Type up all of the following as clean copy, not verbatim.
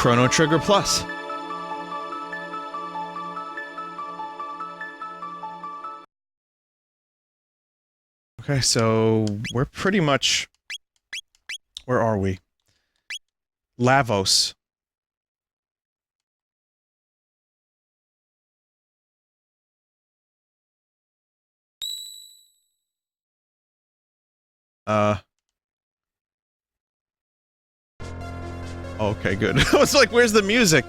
Chrono Trigger Plus. Okay, so we're pretty much... Where are we? Lavos. Okay, good. I was like, where's the music?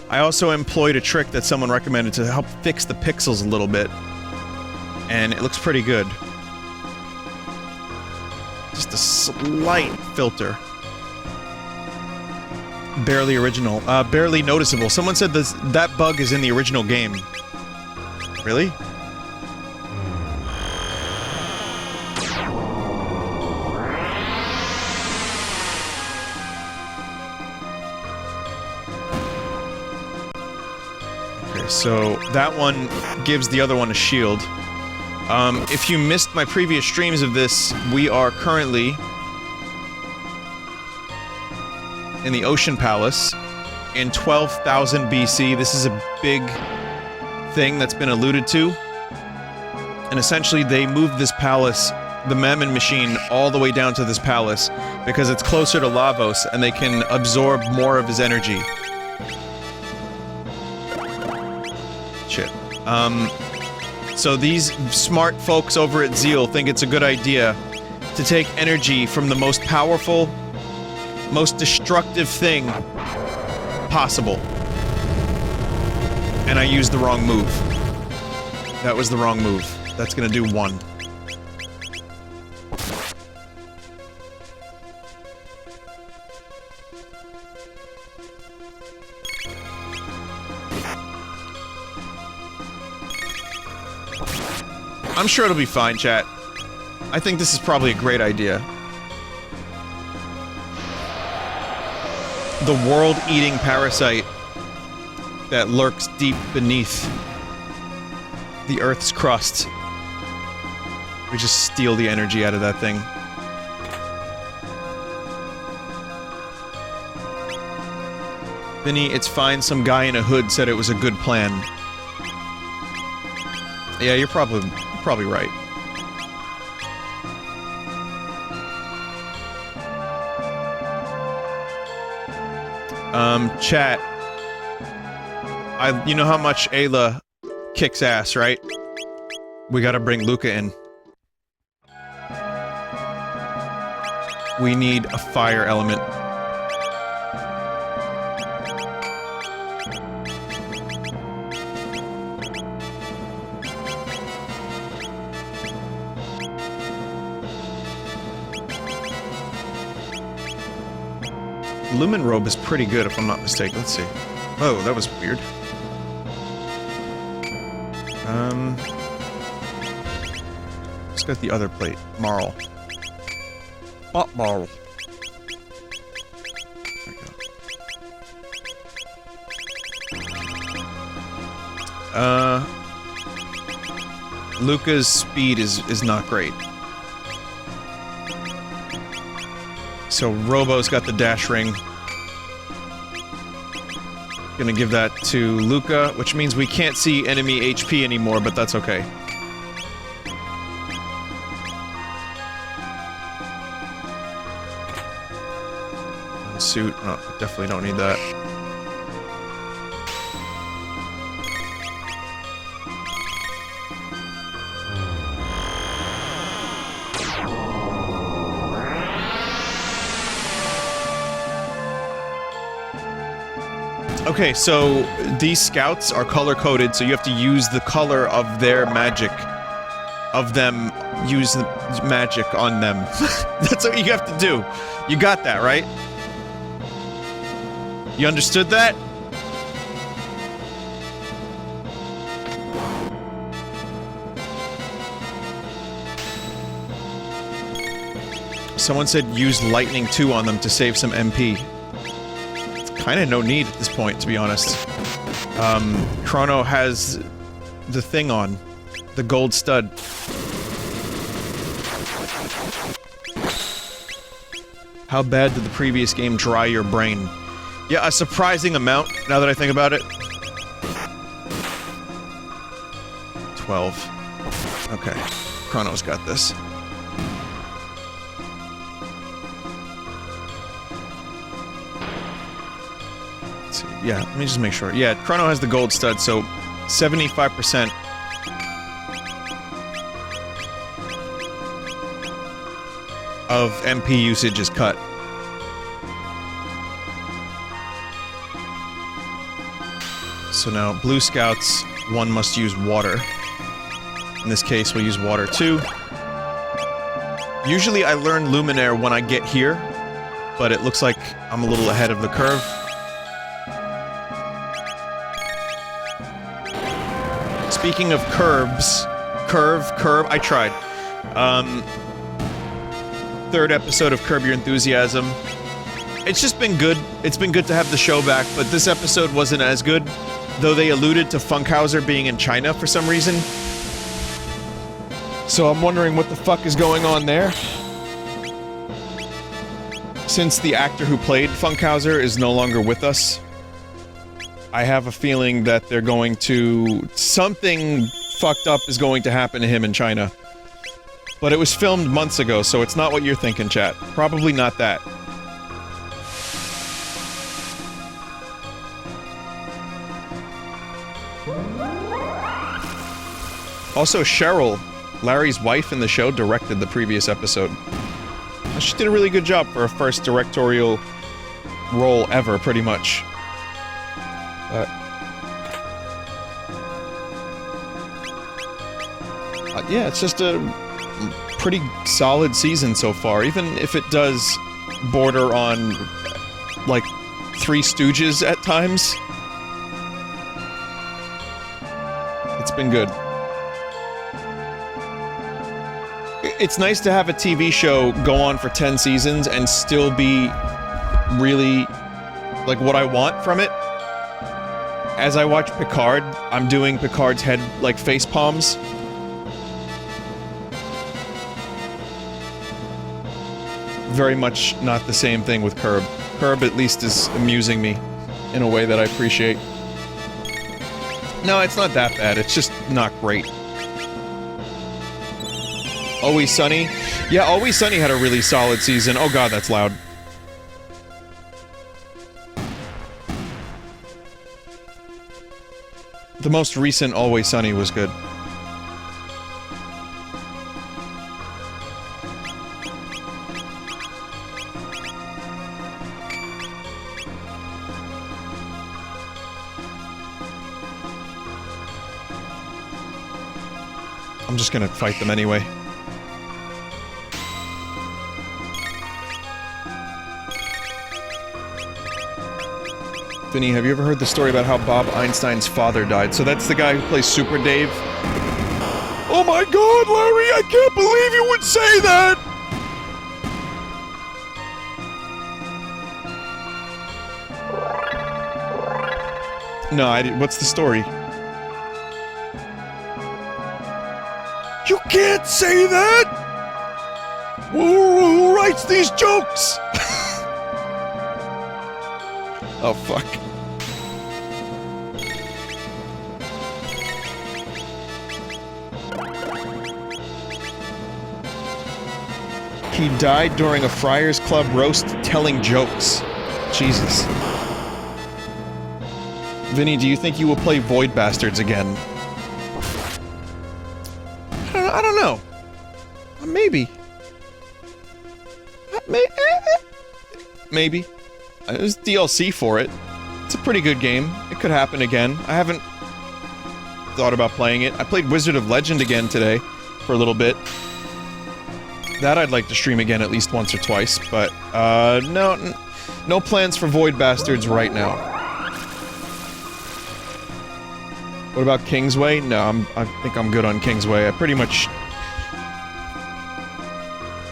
I also employed a trick that someone recommended to help fix the pixels a little bit. And it looks pretty good. Just a slight filter. Barely original. Barely noticeable. Someone said that bug is in the original game. Really? So, that one gives the other one a shield. If you missed my previous streams of this, we are currently in the Ocean Palace in 12,000 BC. This is a big thing that's been alluded to. And essentially, they moved this palace, the Mammon Machine, all the way down to this palace because it's closer to Lavos and they can absorb more of his energy. Shit. So these smart folks over at Zeal think it's a good idea to take energy from the most powerful, most destructive thing possible. And I used the wrong move. That was the wrong move. That's gonna do 1. I'm sure it'll be fine, chat. I think this is probably a great idea. The world-eating parasite that lurks deep beneath the Earth's crust. We just steal the energy out of that thing. Vinny, it's fine. Some guy in a hood said it was a good plan. Yeah, you're probably right. Chat. You know how much Ayla kicks ass, right? We gotta bring Luca in. We need a fire element. Lumen Robe is pretty good, if I'm not mistaken. Let's see. Oh, that was weird. Let's get the other plate. Marl. Marl. There we go. Luca's speed is not great. So Robo's got the dash ring. Gonna give that to Luca, which means we can't see enemy HP anymore, but that's okay. Suit. No, definitely don't need that. Okay, so these scouts are color-coded, so you have to use the color of their magic. Of them, use the magic on them. That's what you have to do. You got that, right? You understood that? Someone said use Lightning 2 on them to save some MP. Kinda no need at this point, to be honest. Chrono has the thing on. The gold stud. How bad did the previous game dry your brain? Yeah, a surprising amount, now that I think about it. 12. Okay. Chrono's got this. Let's see. Yeah, let me just make sure. Yeah, Chrono has the gold stud, so 75%. Of MP usage is cut. So now, Blue Scouts, one must use water. In this case, we'll use water too. Usually I learn Luminaire when I get here, but it looks like I'm a little ahead of the curve. Speaking of curves, curve, I tried. Third episode of Curb Your Enthusiasm. It's just been good. It's been good to have the show back, but this episode wasn't as good, though they alluded to Funkhauser being in China for some reason. So I'm wondering what the fuck is going on there. Since the actor who played Funkhauser is no longer with us, I have a feeling that they're going to... something fucked up is going to happen to him in China. But it was filmed months ago, so it's not what you're thinking, chat. Probably not that. Also, Cheryl, Larry's wife in the show, directed the previous episode. She did a really good job for a first directorial role ever, pretty much. Yeah, it's just a pretty solid season so far, even if it does border on, like, Three Stooges at times. It's been good. It's nice to have a TV show go on for 10 seasons and still be really, like, what I want from it. As I watch Picard, I'm doing Picard's head, like, face palms. Very much not the same thing with Curb. Curb at least is amusing me in a way that I appreciate. No, it's not that bad, it's just not great. Always Sunny? Yeah, Always Sunny had a really solid season. Oh god, that's loud. The most recent Always Sunny was good. I'm just gonna fight them anyway. Vinny, have you ever heard the story about how Bob Einstein's father died? So that's the guy who plays Super Dave. Oh my god, Larry, I can't believe you would say that! No, what's the story? You can't say that! Who writes these jokes? Oh, fuck. He died during a Friars Club roast telling jokes. Jesus. Vinny, do you think you will play Void Bastards again? I don't know. Maybe. Maybe. There's DLC for it. It's a pretty good game. It could happen again. I haven't thought about playing it. I played Wizard of Legend again today for a little bit. That I'd like to stream again at least once or twice, but, no plans for Void Bastards right now. What about Kingsway? No, I think I'm good on Kingsway. I pretty much...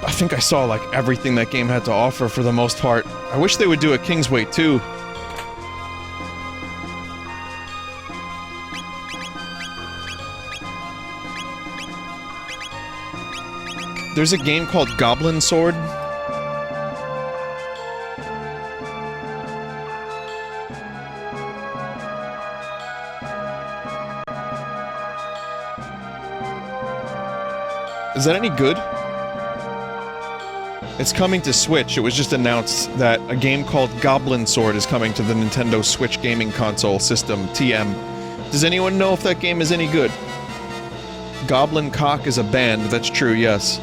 I think I saw, like, everything that game had to offer for the most part. I wish they would do a Kingsway 2. There's a game called Goblin Sword. Is that any good? It's coming to Switch. It was just announced that a game called Goblin Sword is coming to the Nintendo Switch gaming console system, TM. Does anyone know if that game is any good? Goblin Cock is a band, that's true, yes.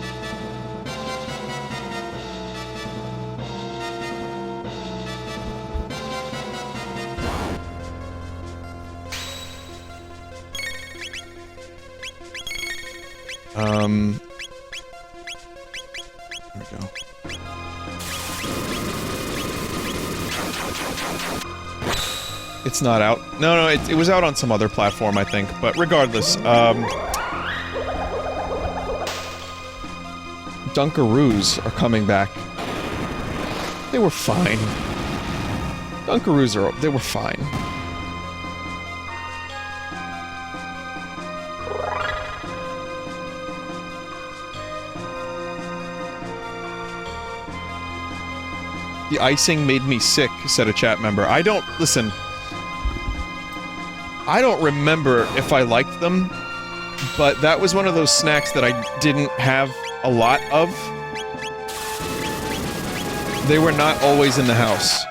There we go. It's not out. No, it was out on some other platform, I think. But regardless, Dunkaroos are coming back. They were fine. Dunkaroos they were fine. The icing made me sick, said a chat member. Listen, I don't remember if I liked them, but that was one of those snacks that I didn't have a lot of. They were not always in the house.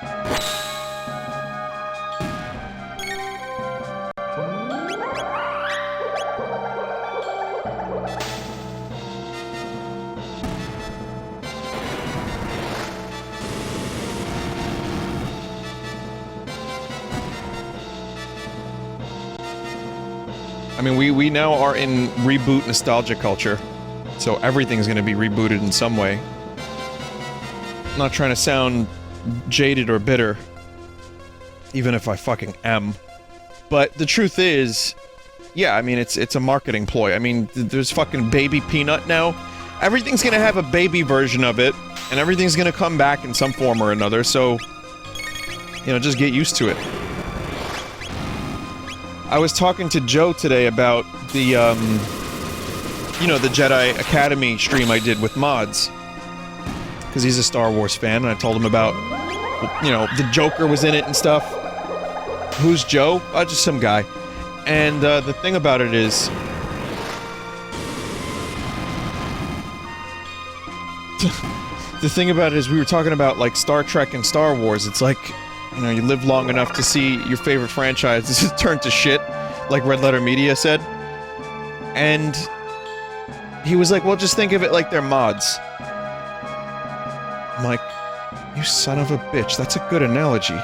I mean, we now are in reboot nostalgia culture, so everything's gonna be rebooted in some way. I'm not trying to sound jaded or bitter, even if I fucking am. But the truth is, yeah, I mean, it's a marketing ploy. I mean, there's fucking Baby Peanut now. Everything's gonna have a baby version of it, and everything's gonna come back in some form or another, so, you know, just get used to it. I was talking to Joe today about the, you know, the Jedi Academy stream I did with mods. Because he's a Star Wars fan, and I told him about, you know, the Joker was in it and stuff. Who's Joe? Just some guy. And, the thing about it is... the thing about it is, we were talking about, like, Star Trek and Star Wars. It's like... you know, you live long enough to see your favorite franchise turn to shit, like Red Letter Media said. And he was like, well, just think of it like they're mods. I'm like, you son of a bitch, that's a good analogy.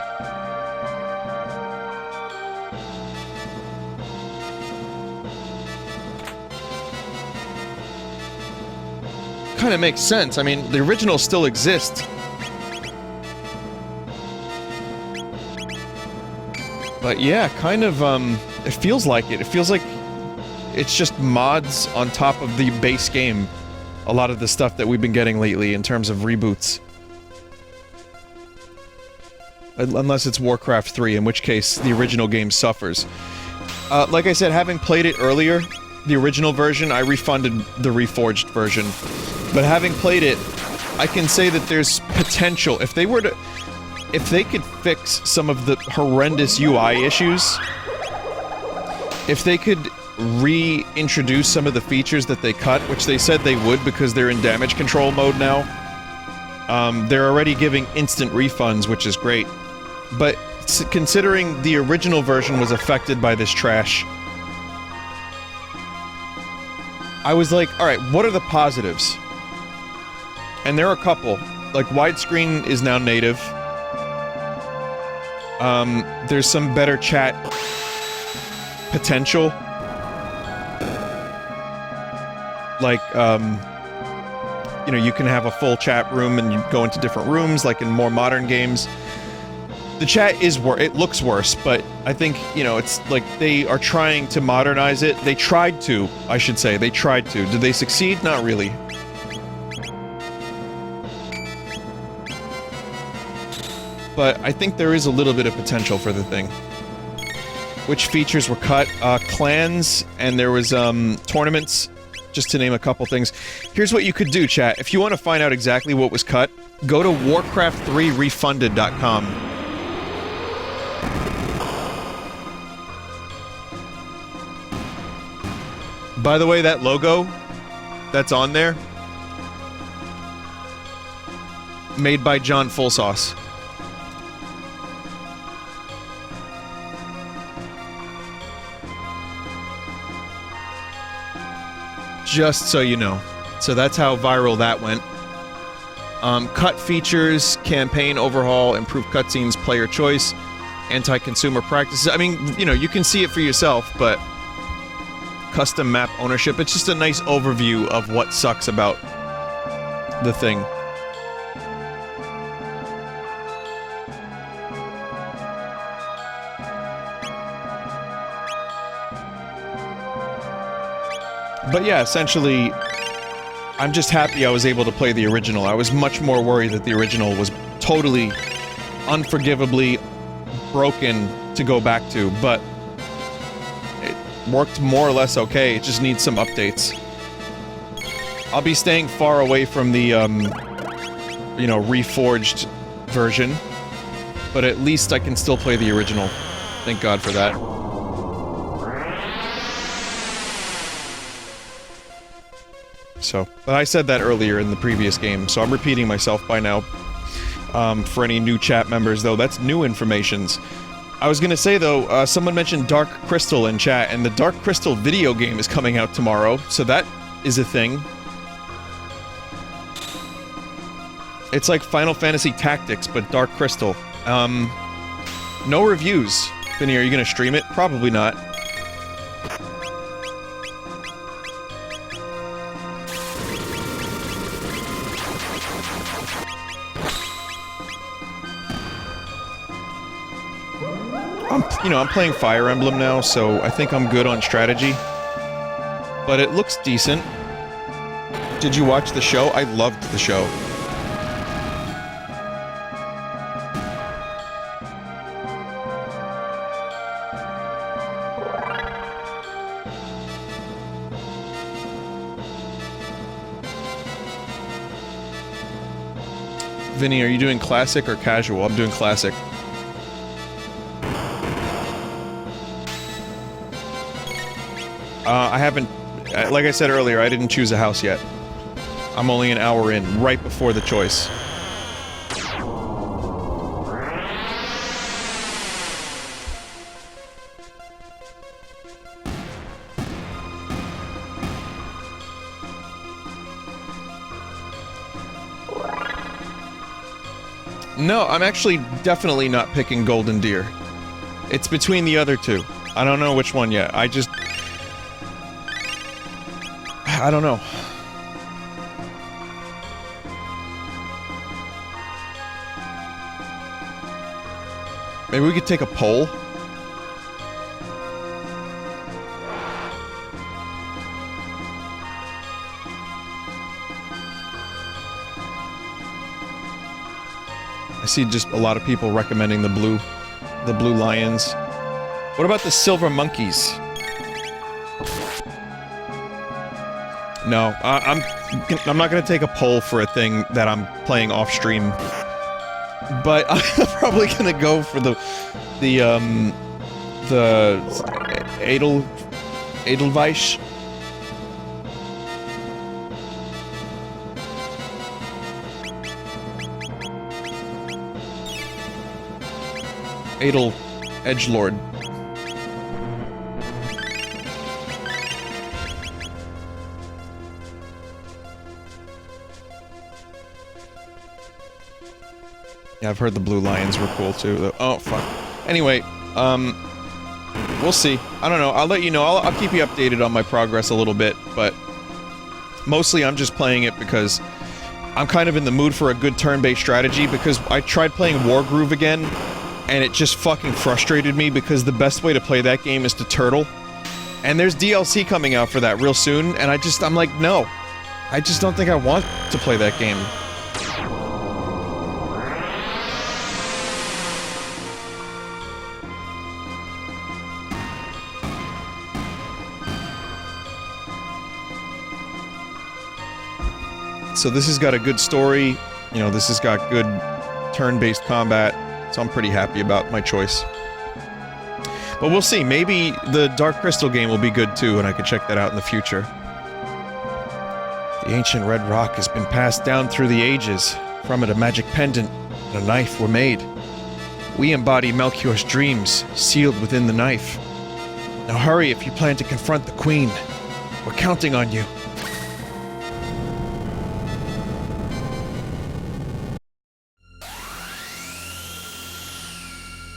Kinda makes sense. I mean, the originals still exist. But yeah, kind of, it feels like it. It feels like it's just mods on top of the base game. A lot of the stuff that we've been getting lately in terms of reboots. Unless it's Warcraft 3, in which case the original game suffers. Like I said, having played it earlier, the original version, I refunded the reforged version. But having played it, I can say that there's potential. If they were to... if they could fix some of the horrendous UI issues, if they could reintroduce some of the features that they cut, which they said they would because they're in damage control mode now, they're already giving instant refunds, which is great. But considering the original version was affected by this trash, I was like, alright, what are the positives? And there are a couple. Like, widescreen is now native. There's some better chat potential. Like, you know, you can have a full chat room and you go into different rooms, like in more modern games. The chat is it looks worse, but I think, you know, it's like they are trying to modernize it. They tried to, I should say. They tried to. Did they succeed? Not really. But I think there is a little bit of potential for the thing. Which features were cut? Clans, and there was, tournaments, just to name a couple things. Here's what you could do, chat. If you want to find out exactly what was cut, go to warcraft3refunded.com. By the way, that logo that's on there. Made by John Fullsauce. Just so you know. So that's how viral that went. Cut features, campaign overhaul, improved cutscenes, player choice, anti-consumer practices. I mean, you know, you can see it for yourself, but custom map ownership, it's just a nice overview of what sucks about the thing. But yeah, essentially, I'm just happy I was able to play the original. I was much more worried that the original was totally, unforgivably broken to go back to, but it worked more or less okay. It just needs some updates. I'll be staying far away from the, you know, reforged version, but at least I can still play the original. Thank God for that. So, but I said that earlier in the previous game, so I'm repeating myself by now. For any new chat members, though, that's new informations. I was gonna say, though, someone mentioned Dark Crystal in chat, and the Dark Crystal video game is coming out tomorrow, so that is a thing. It's like Final Fantasy Tactics, but Dark Crystal. No reviews. Vinny, are you gonna stream it? Probably not. You know, I'm playing Fire Emblem now, so I think I'm good on strategy. But it looks decent. Did you watch the show? I loved the show. Vinny, are you doing classic or casual? I'm doing classic. I haven't... Like I said earlier, I didn't choose a house yet. I'm only an hour in, right before the choice. No, I'm actually definitely not picking Golden Deer. It's between the other two. I don't know which one yet. I don't know. Maybe we could take a poll? I see just a lot of people recommending the blue lions. What about the silver monkeys? No, I'm not gonna take a poll for a thing that I'm playing off stream. But I'm probably gonna go for the Edelweiss. Edgelord. Yeah, I've heard the blue lions were cool too. Oh, fuck. Anyway, we'll see. I don't know. I'll let you know. I'll keep you updated on my progress a little bit, but mostly I'm just playing it because I'm kind of in the mood for a good turn-based strategy because I tried playing Wargroove again, and it just fucking frustrated me because the best way to play that game is to turtle. And there's DLC coming out for that real soon, and I'm like, no. I just don't think I want to play that game. So this has got a good story, you know, this has got good turn-based combat, so I'm pretty happy about my choice. But we'll see, maybe the Dark Crystal game will be good too, and I could check that out in the future. The ancient red rock has been passed down through the ages. From it a magic pendant and a knife were made. We embody Melchior's dreams, sealed within the knife. Now hurry if you plan to confront the Queen. We're counting on you.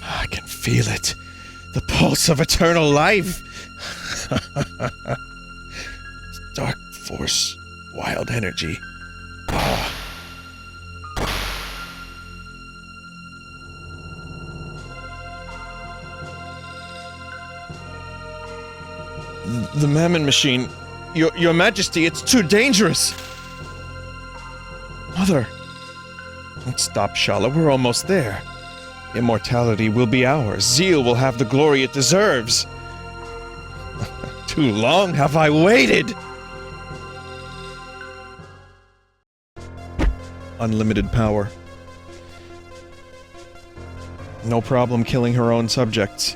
I can feel it. The pulse of eternal life. Dark force, wild energy. The Mammon Machine. Your Majesty, it's too dangerous! Mother. Don't stop, Shala. We're almost there. Immortality will be ours. Zeal will have the glory it deserves. Too long have I waited! Unlimited power. No problem killing her own subjects.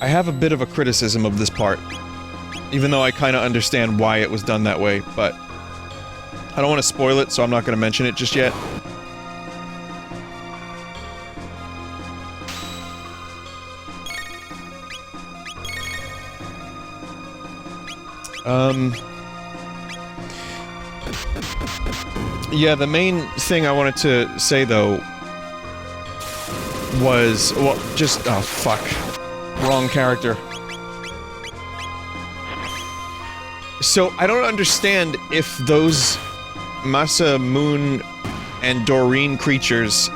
I have a bit of a criticism of this part. Even though I kinda understand why it was done that way, but... I don't want to spoil it, so I'm not gonna mention it just yet. Yeah, the main thing I wanted to say, though, was... well, just... oh, fuck. Wrong character. So, I don't understand if those Masa, Moon, and Doreen creatures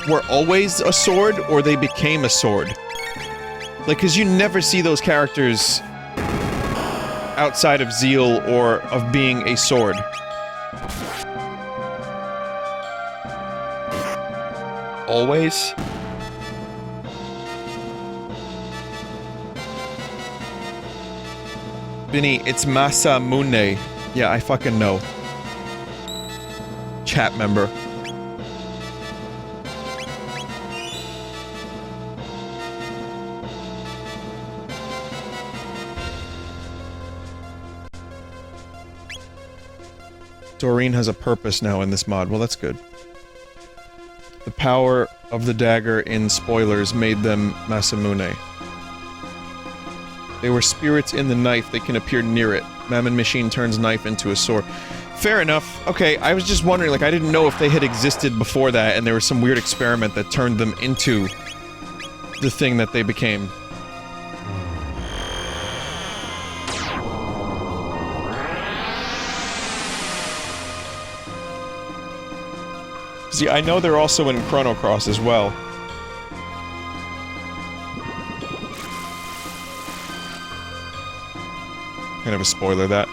were always a sword, or they became a sword. Like, cause you never see those characters outside of Zeal or of being a sword. Always? Vinny, it's Masa Mune. Yeah, I fucking know. Chat member. Doreen has a purpose now in this mod. Well, that's good. The power of the dagger in spoilers made them Masamune. They were spirits in the knife, they can appear near it. Mammon Machine turns knife into a sword. Fair enough. Okay, I was just wondering, like, I didn't know if they had existed before that and there was some weird experiment that turned them into the thing that they became. See, I know they're also in Chrono Cross as well. Kind of a spoiler, that.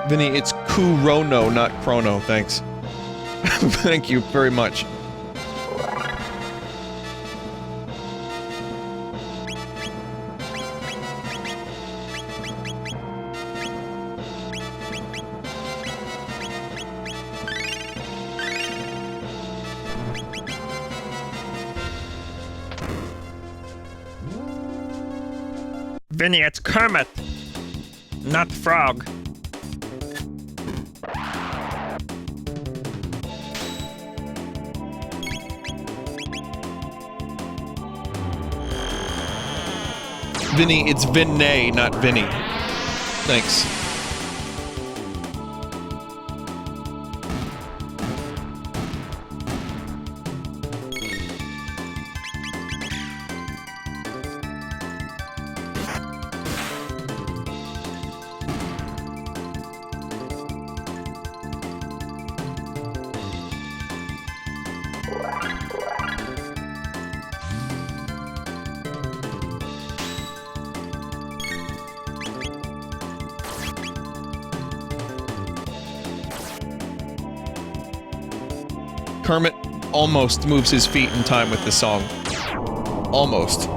Vinny, it's Chrono, not Chrono, thanks. Thank you very much. Vinny, it's Kermit, not Frog. Vinny, it's Vinny, not Vinny. Thanks. Kermit almost moves his feet in time with the song. Almost.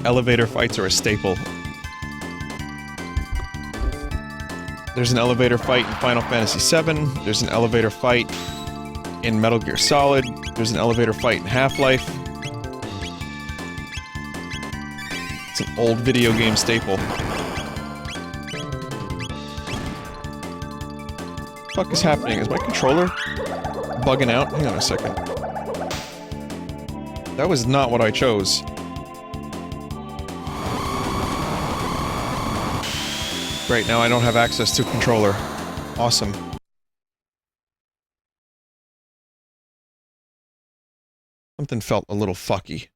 elevator fights are a staple. There's an elevator fight in Final Fantasy VII. There's an elevator fight in Metal Gear Solid. There's an elevator fight in Half-Life. It's an old video game staple. What the fuck is happening? Is my controller bugging out? Hang on a second. That was not what I chose. Great, now I don't have access to a controller. Awesome. Something felt a little fucky.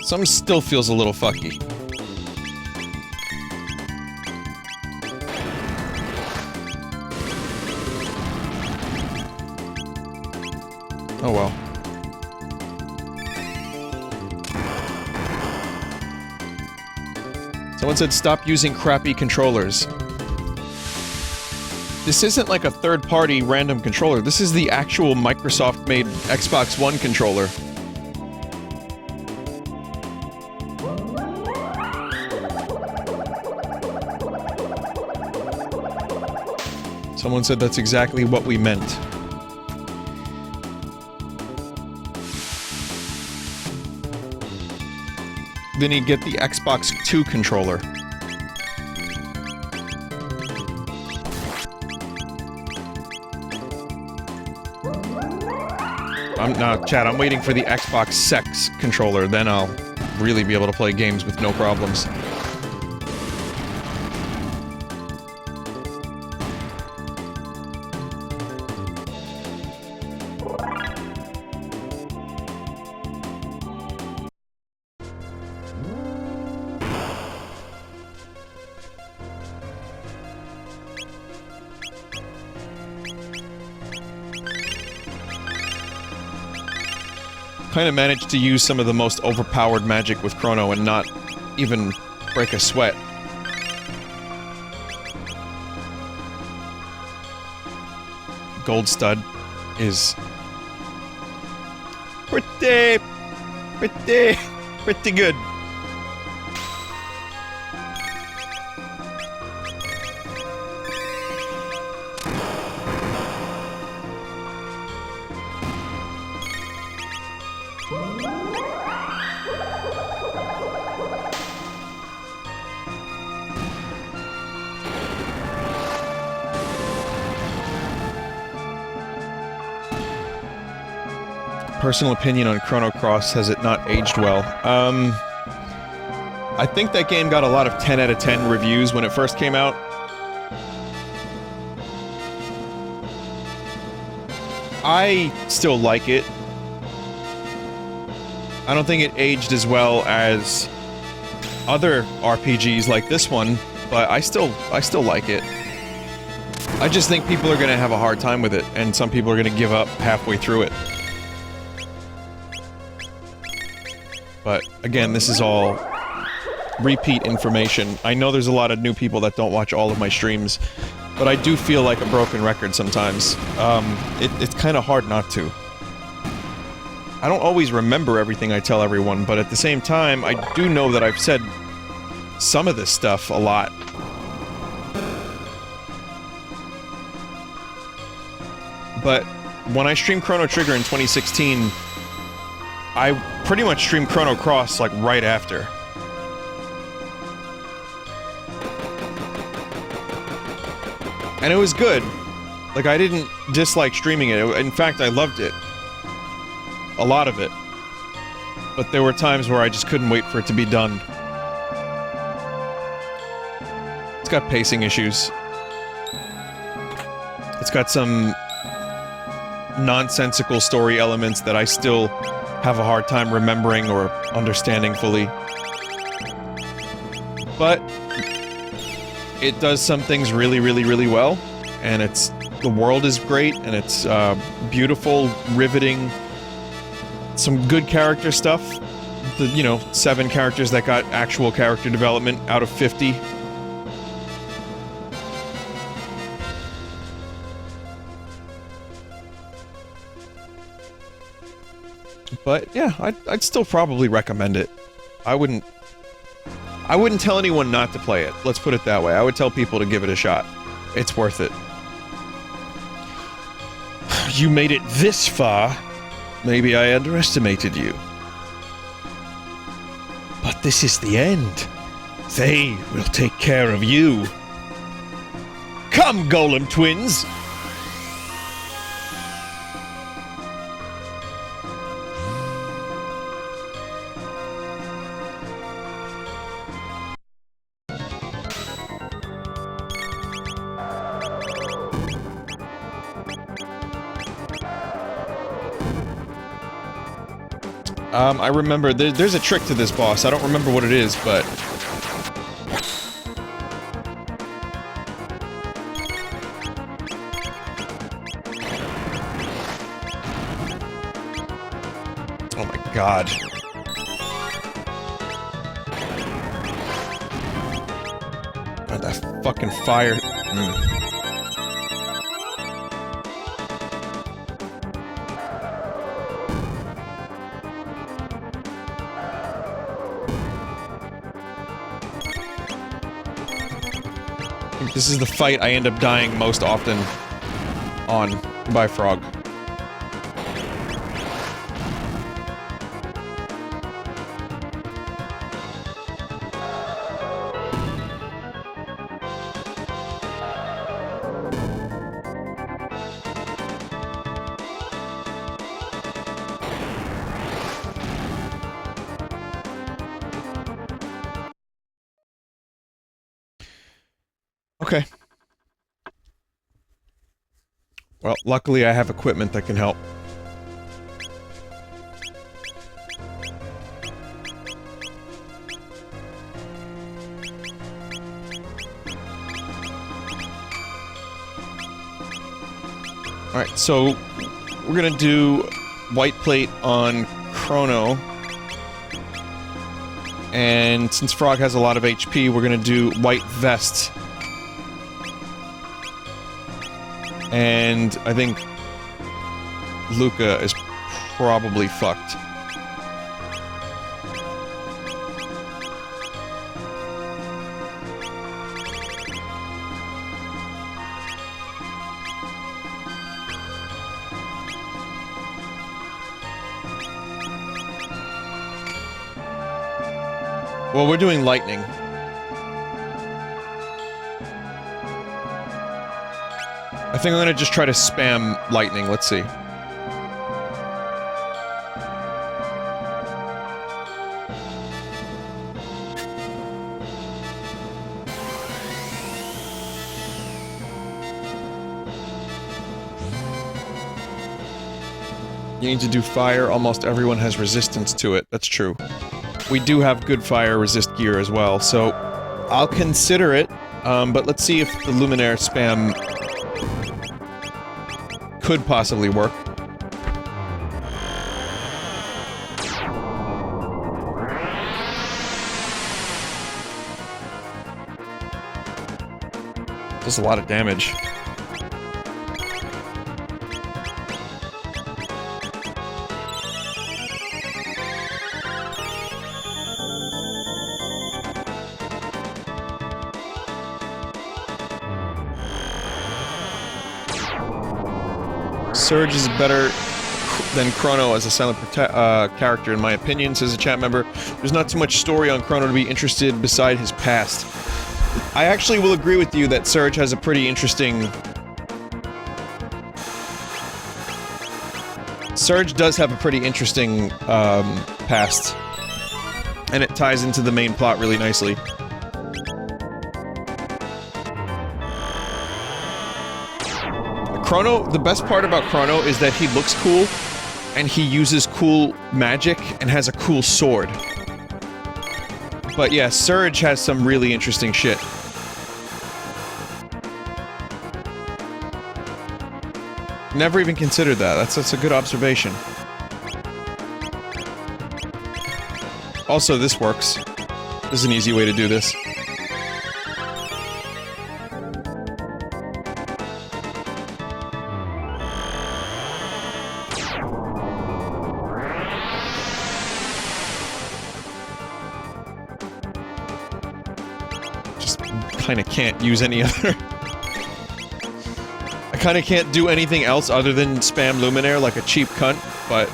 Something still feels a little fucky. Oh well. Someone said stop using crappy controllers. This isn't like a third-party random controller. This is the actual Microsoft-made Xbox One controller. Someone said that's exactly what we meant. Vinny, get the Xbox 2 controller. Chad, I'm waiting for the Xbox Sex controller, then I'll really be able to play games with no problems. Kind of managed to use some of the most overpowered magic with Chrono and not even break a sweat. Gold Stud is pretty good. Personal opinion on Chrono Cross, has it not aged well? I think that game got a lot of 10 out of 10 reviews when it first came out. I still like it. I don't think it aged as well as other RPGs like this one, but I still like it. I just think people are gonna have a hard time with it, and some people are gonna give up halfway through it. But, again, this is all repeat information. I know there's a lot of new people that don't watch all of my streams, but I do feel like a broken record sometimes. It's kind of hard not to. I don't always remember everything I tell everyone, but at the same time, I do know that I've said some of this stuff a lot. But when I streamed Chrono Trigger in 2016, I pretty much streamed Chrono Cross, like, right after. And it was good. Like, I didn't dislike streaming it. In fact, I loved it. A lot of it. But there were times where I just couldn't wait for it to be done. It's got pacing issues. It's got some nonsensical story elements that I still have a hard time remembering or understanding fully. But it does some things really, really, really well, and the world is great, and it's beautiful, riveting, some good character stuff. the, you know, 7 characters that got actual character development out of 50. But yeah, I'd still probably recommend it. I wouldn't tell anyone not to play it. Let's put it that way. I would tell people to give it a shot. It's worth it. You made it this far. Maybe I underestimated you. But this is the end. They will take care of you. Come, Gollum Twins! I remember, there's a trick to this boss. I don't remember what it is, but... oh my god. Oh, that fucking fire... This is the fight I end up dying most often on by Frog. Okay. Well, luckily I have equipment that can help. Alright, so we're gonna do white plate on Chrono. And since Frog has a lot of HP, we're gonna do white vest. And I think Luca is probably fucked. Well, we're doing lightning. I think I'm gonna just try to spam lightning, let's see. You need to do fire, almost everyone has resistance to it, that's true. We do have good fire resist gear as well, so I'll consider it, but let's see if the Luminaire spam could possibly work. Does a lot of damage. Surge is better than Chrono as a silent character, in my opinion, says a chat member. There's not too much story on Chrono to be interested beside his past. I actually will agree with you that Surge has a pretty interesting... Surge does have a pretty interesting, past. And it ties into the main plot really nicely. Chrono, the best part about Chrono is that he looks cool, and he uses cool magic, and has a cool sword. But yeah, Surge has some really interesting shit. Never even considered that. That's a good observation. Also, this works. This is an easy way to do this. Just kinda can't use any other... I kinda can't do anything else other than spam Luminaire like a cheap cunt, but...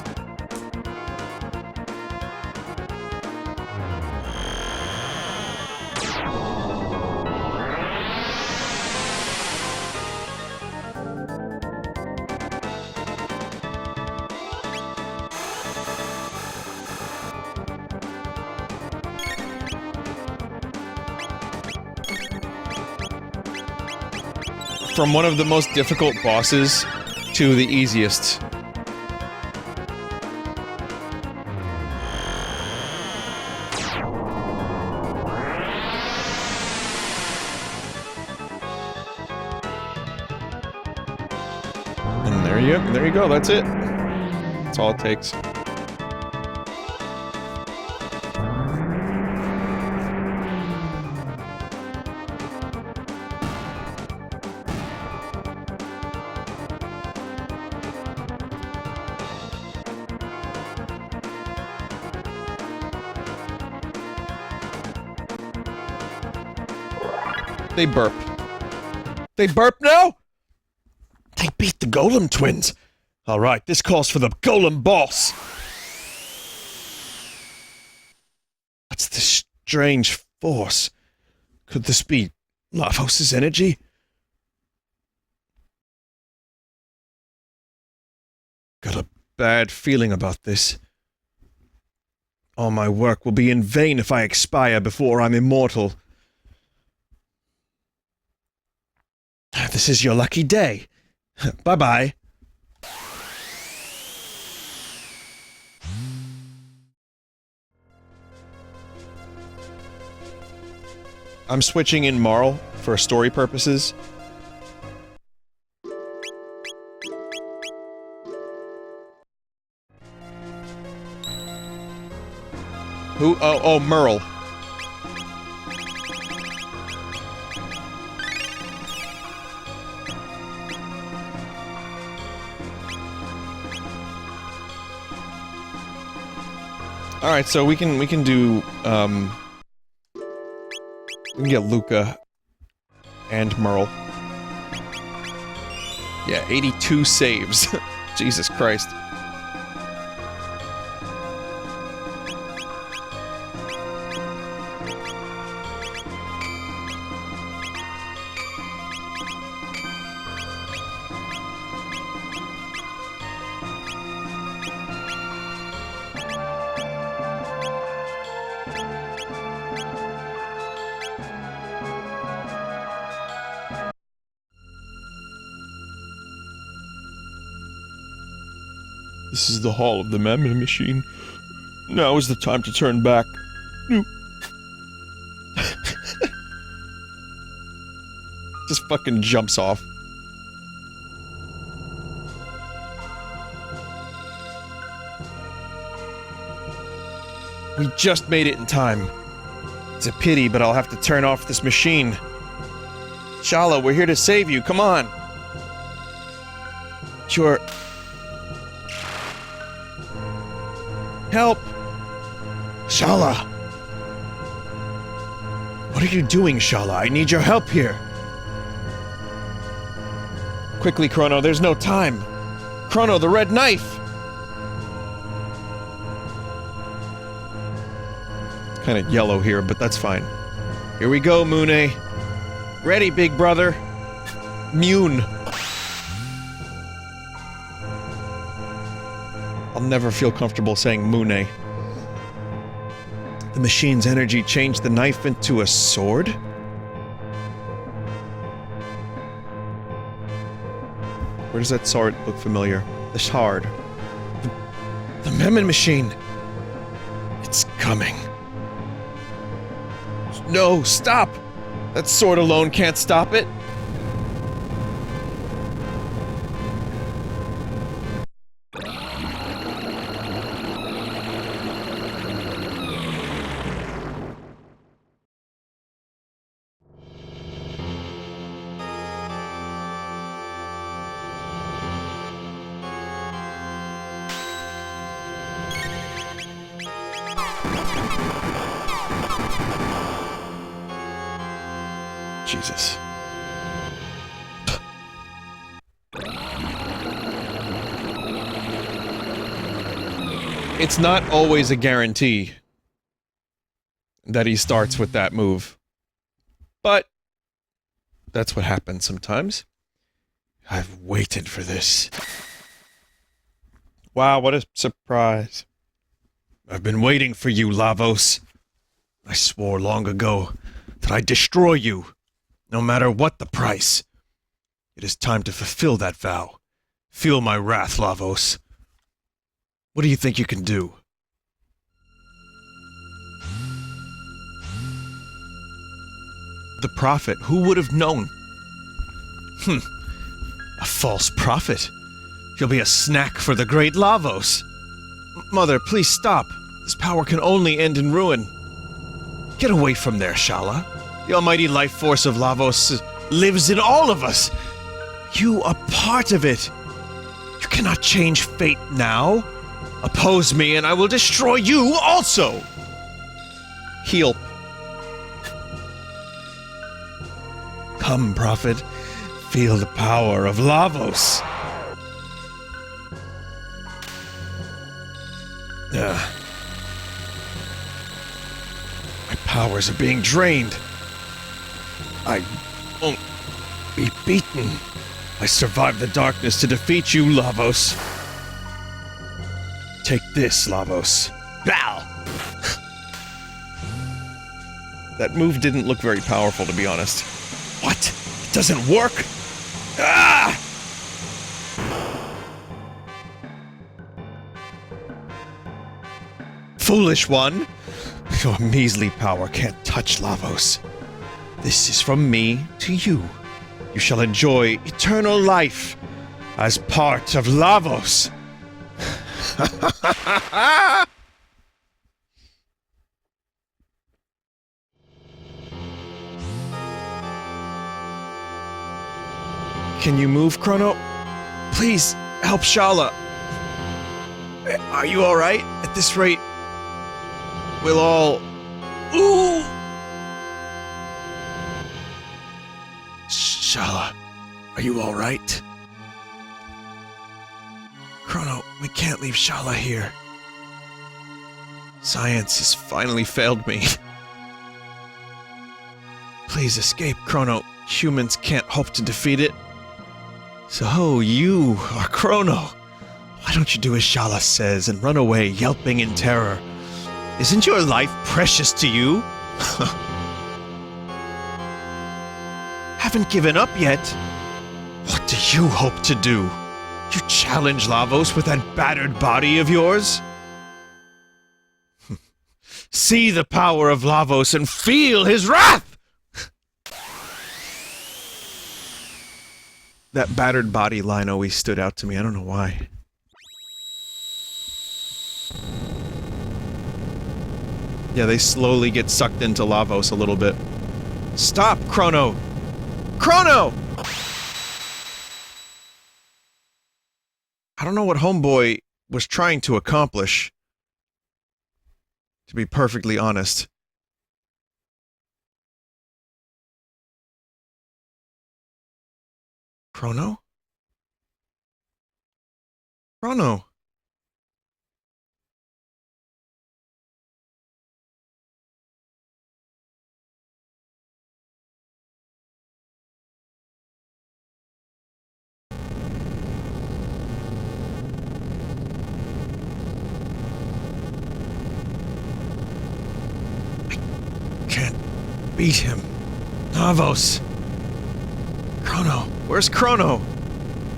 From one of the most difficult bosses to the easiest. And there you go, that's it. That's all it takes. They burp. They burp now? They beat the Gollum Twins. Alright, this calls for the Gollum boss. What's this strange force? Could this be Vinesauce's energy? Got a bad feeling about this. All my work will be in vain if I expire before I'm immortal. This is your lucky day. Bye-bye. I'm switching in Marl for story purposes. Who? Oh, Merle. Alright, so we can do, we can get Luca and Merle. Yeah, 82 saves. Jesus Christ. This is the hall of the Mammon Machine. Now is the time to turn back. Just fucking jumps off. We just made it in time. It's a pity, but I'll have to turn off this machine. Shala, we're here to save you, come on! Sure. Help! Shala! What are you doing, Shala? I need your help here! Quickly, Chrono, there's no time! Chrono, the red knife! It's kinda yellow here, but that's fine. Here we go, Mune. Ready, big brother. Mune. I'll never feel comfortable saying Mune. The machine's energy changed the knife into a sword? Where does that sword look familiar? The shard. The Mammon Machine! It's coming. No, stop! That sword alone can't stop it! Jesus. It's not always a guarantee that he starts with that move. But that's what happens sometimes. I've waited for this. Wow, what a surprise. I've been waiting for you, Lavos. I swore long ago that I'd destroy you, no matter what the price. It is time to fulfill that vow. Feel my wrath, Lavos. What do you think you can do? The prophet, who would have known? A false prophet. You'll be a snack for the great Lavos. Mother, please stop. This power can only end in ruin. Get away from there, Shala. The almighty life force of Lavos lives in all of us. You are part of it. You cannot change fate now. Oppose me and I will destroy you also. Heal. Come, prophet. Feel the power of Lavos. My powers are being drained. I won't be beaten. I survived the darkness to defeat you, Lavos. Take this, Lavos. Bow! That move didn't look very powerful, to be honest. What? It doesn't work? Ah! Foolish one! Your measly power can't touch Lavos. This is from me to you. You shall enjoy eternal life as part of Lavos. Can you move, Chrono? Please, help Shala. Are you alright? At this rate, we'll all... Ooh! Shala, are you alright? Chrono, we can't leave Shala here. Science has finally failed me. Please escape, Chrono. Humans can't hope to defeat it. So, you are Chrono. Why don't you do as Shala says and run away, yelping in terror? Isn't your life precious to you? Haven't given up yet. What do you hope to do? You challenge Lavos with that battered body of yours? See the power of Lavos and feel his wrath! That battered body line always stood out to me. I don't know why. Yeah, they slowly get sucked into Lavos a little bit. Stop, Chrono! Chrono! I don't know what Homeboy was trying to accomplish, to be perfectly honest. Chrono? Chrono? Can't beat him. Lavos. Chrono. Where's Chrono?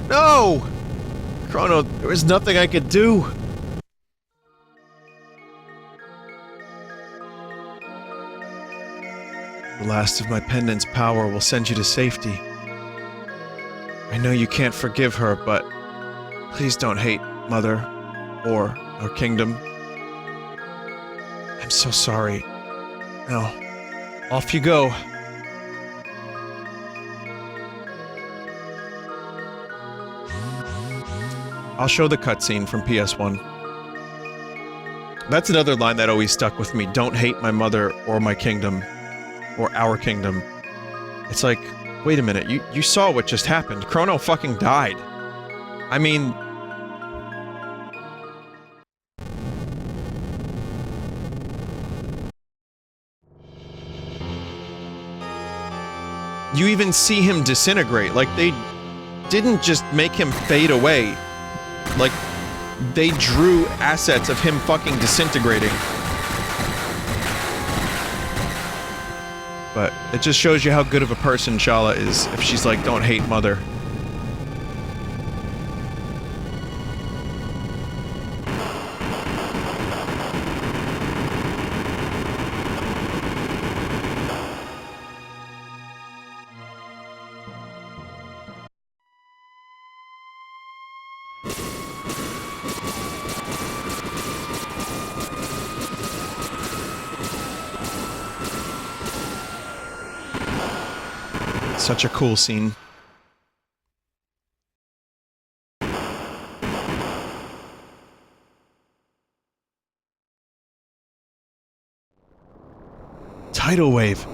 No! Chrono, there was nothing I could do. The last of my pendant's power will send you to safety. I know you can't forgive her, but please don't hate Mother or our kingdom. I'm so sorry. Now, off you go. I'll show the cutscene from PS1. That's another line that always stuck with me. Don't hate my mother or my kingdom. Or our kingdom. It's like, wait a minute, you saw what just happened. Chrono fucking died. I mean... You even see him disintegrate. Like, they didn't just make him fade away. Like, they drew assets of him fucking disintegrating. But it just shows you how good of a person Shala is, if she's like, don't hate mother. Such a cool scene. Tidal wave.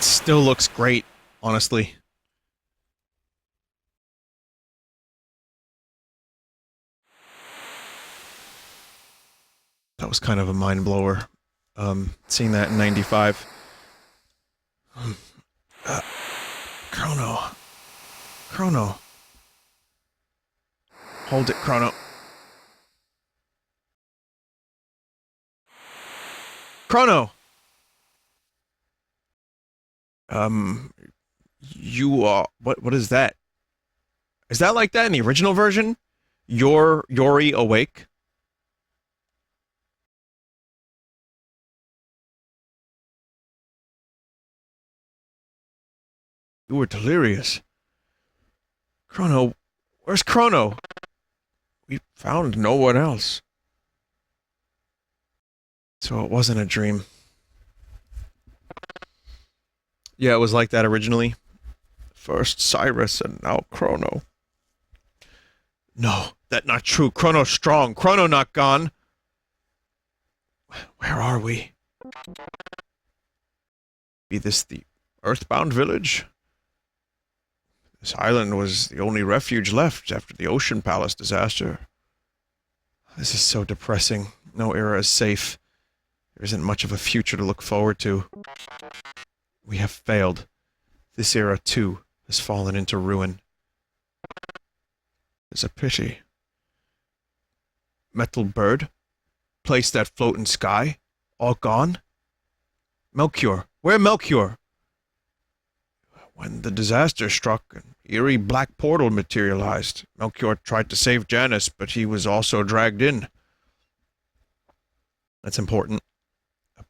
Still looks great, honestly. That was kind of a mind blower. Seeing that in '95. Chrono. Chrono. Hold it, Chrono. Chrono! You are... What is that? Is that like that in the original version? Yori awake? You were delirious. Chrono... Where's Chrono? We found no one else. So it wasn't a dream. Yeah, it was like that originally. First Cyrus and now Chrono. No, that not true. Chrono's strong. Chrono not gone. Where are we? Be this the Earthbound village? This island was the only refuge left after the Ocean Palace disaster. This is so depressing. No era is safe. There isn't much of a future to look forward to. We have failed. This era, too, has fallen into ruin. It's a pity. Metal bird? Place that float in sky? All gone? Melchior. Where Melchior? When the disaster struck, an eerie black portal materialized. Melchior tried to save Janus, but he was also dragged in. That's important. A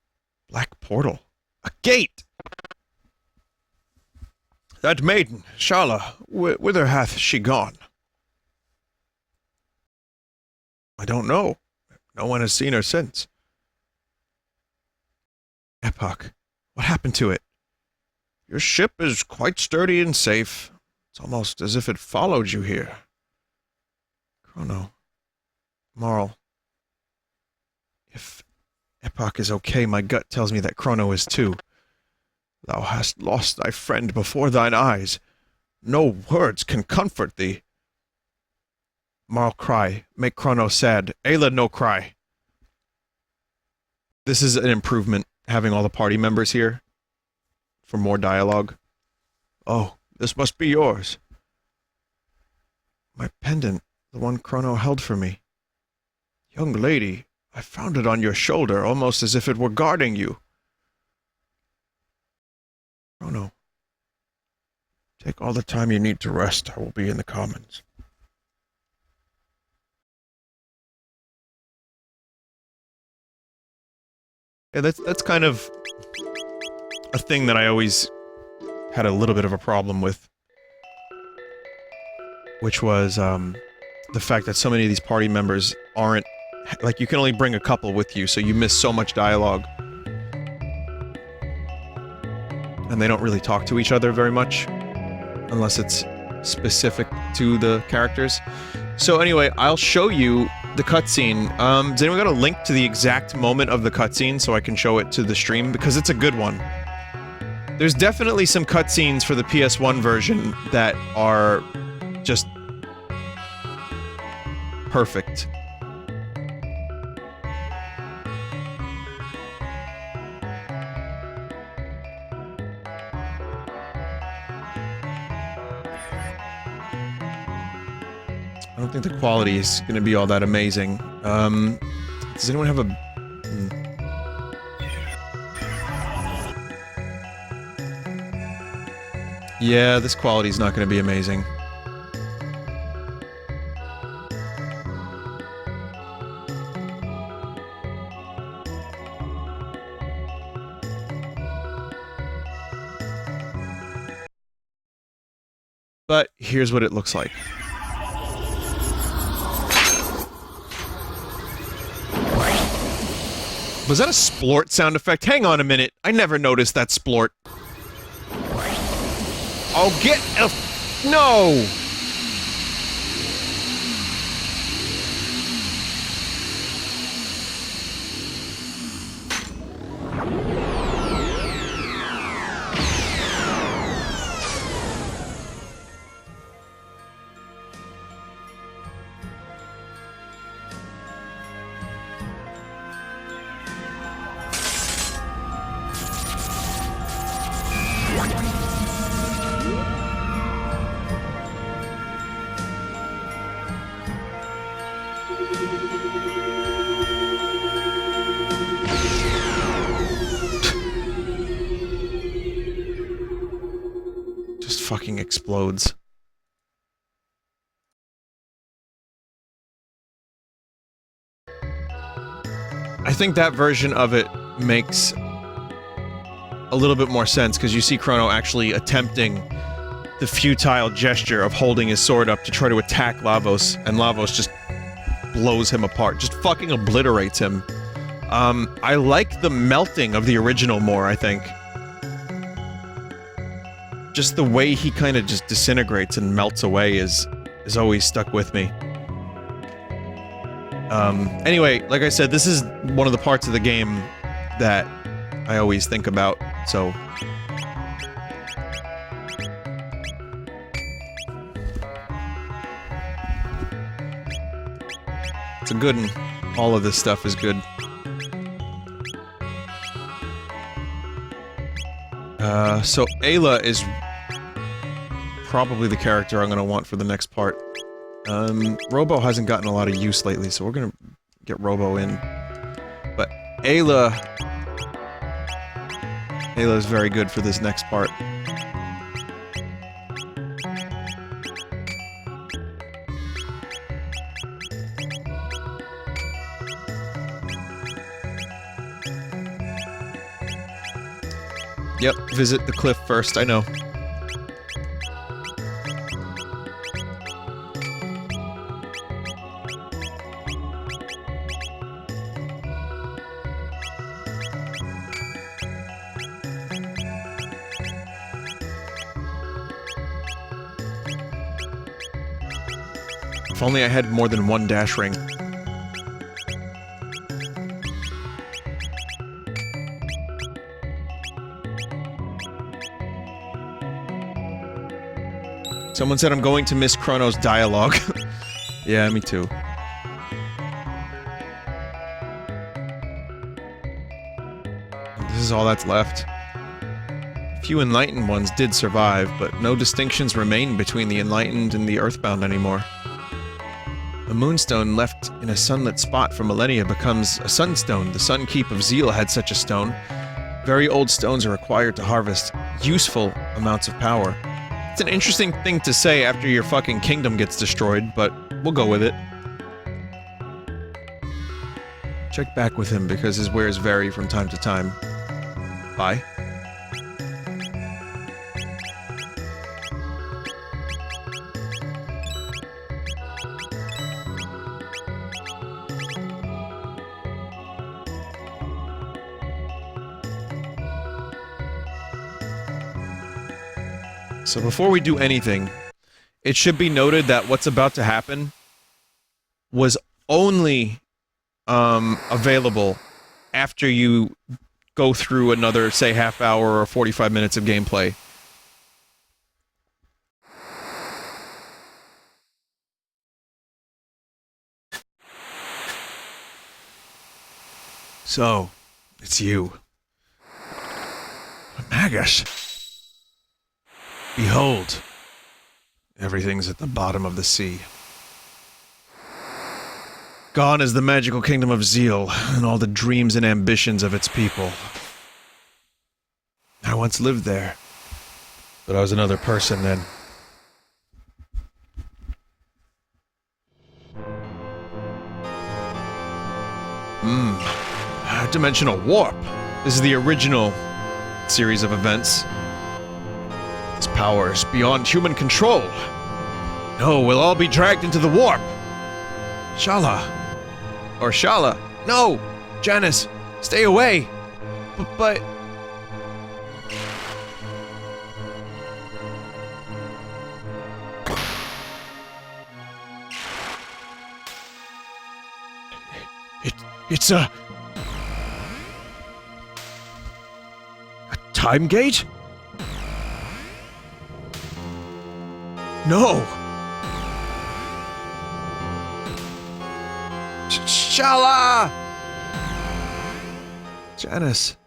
black portal. A gate! That maiden, Shala, whither hath she gone? I don't know. No one has seen her since. Epoch, what happened to it? Your ship is quite sturdy and safe. It's almost as if it followed you here. Chrono. Marl. If Epoch is okay, my gut tells me that Chrono is too. Thou hast lost thy friend before thine eyes. No words can comfort thee. Marl cry, make Chrono sad. Ayla no cry. This is an improvement, having all the party members here. For more dialogue. Oh, this must be yours. My pendant, the one Chrono held for me. Young lady, I found it on your shoulder, almost as if it were guarding you. Chrono, take all the time you need to rest. I will be in the commons. Yeah, that's kind of a thing that I always had a little bit of a problem with. Which was, the fact that so many of these party members aren't like, you can only bring a couple with you, so you miss so much dialogue. And they don't really talk to each other very much, unless it's specific to the characters. So anyway, I'll show you the cutscene. Does anyone got a link to the exact moment of the cutscene so I can show it to the stream? Because it's a good one. There's definitely some cutscenes for the PS1 version that are just perfect. I don't think the quality is going to be all that amazing. Does anyone have a... Yeah, this quality is not going to be amazing. But here's what it looks like. Was that a splort sound effect? Hang on a minute. I never noticed that splort. Oh, get a... No! Fucking explodes. I think that version of it makes a little bit more sense, because you see Chrono actually attempting the futile gesture of holding his sword up to try to attack Lavos, and Lavos just blows him apart, just fucking obliterates him. I like the melting of the original more, I think. Just the way he kind of just disintegrates and melts away is always stuck with me. Anyway, like I said, this is one of the parts of the game that I always think about, so... It's a good one. All of this stuff is good. So Ayla is probably the character I'm gonna want for the next part. Robo hasn't gotten a lot of use lately, so we're gonna get Robo in. But Ayla is very good for this next part. Yep, visit the cliff first, I know. If only I had more than one dash ring. Someone said I'm going to miss Chrono's dialogue. Yeah, me too. This is all that's left. A few enlightened ones did survive, but no distinctions remain between the enlightened and the earthbound anymore. A moonstone left in a sunlit spot for millennia becomes a sunstone. The Sun Keep of Zeal had such a stone. Very old stones are required to harvest useful amounts of power. It's an interesting thing to say after your fucking kingdom gets destroyed, but we'll go with it. Check back with him because his wares vary from time to time. Bye. So before we do anything, it should be noted that what's about to happen was only available after you go through another, say, half hour or 45 minutes of gameplay. So, it's you. Magus. Behold. Everything's at the bottom of the sea. Gone is the magical kingdom of Zeal, and all the dreams and ambitions of its people. I once lived there, but I was another person then. Dimensional warp. This is the original series of events. This power is beyond human control. No, we'll all be dragged into the warp. Shala. Or Shala. No! Janice, stay away! But... It's a time gate? No! Shala! Janice.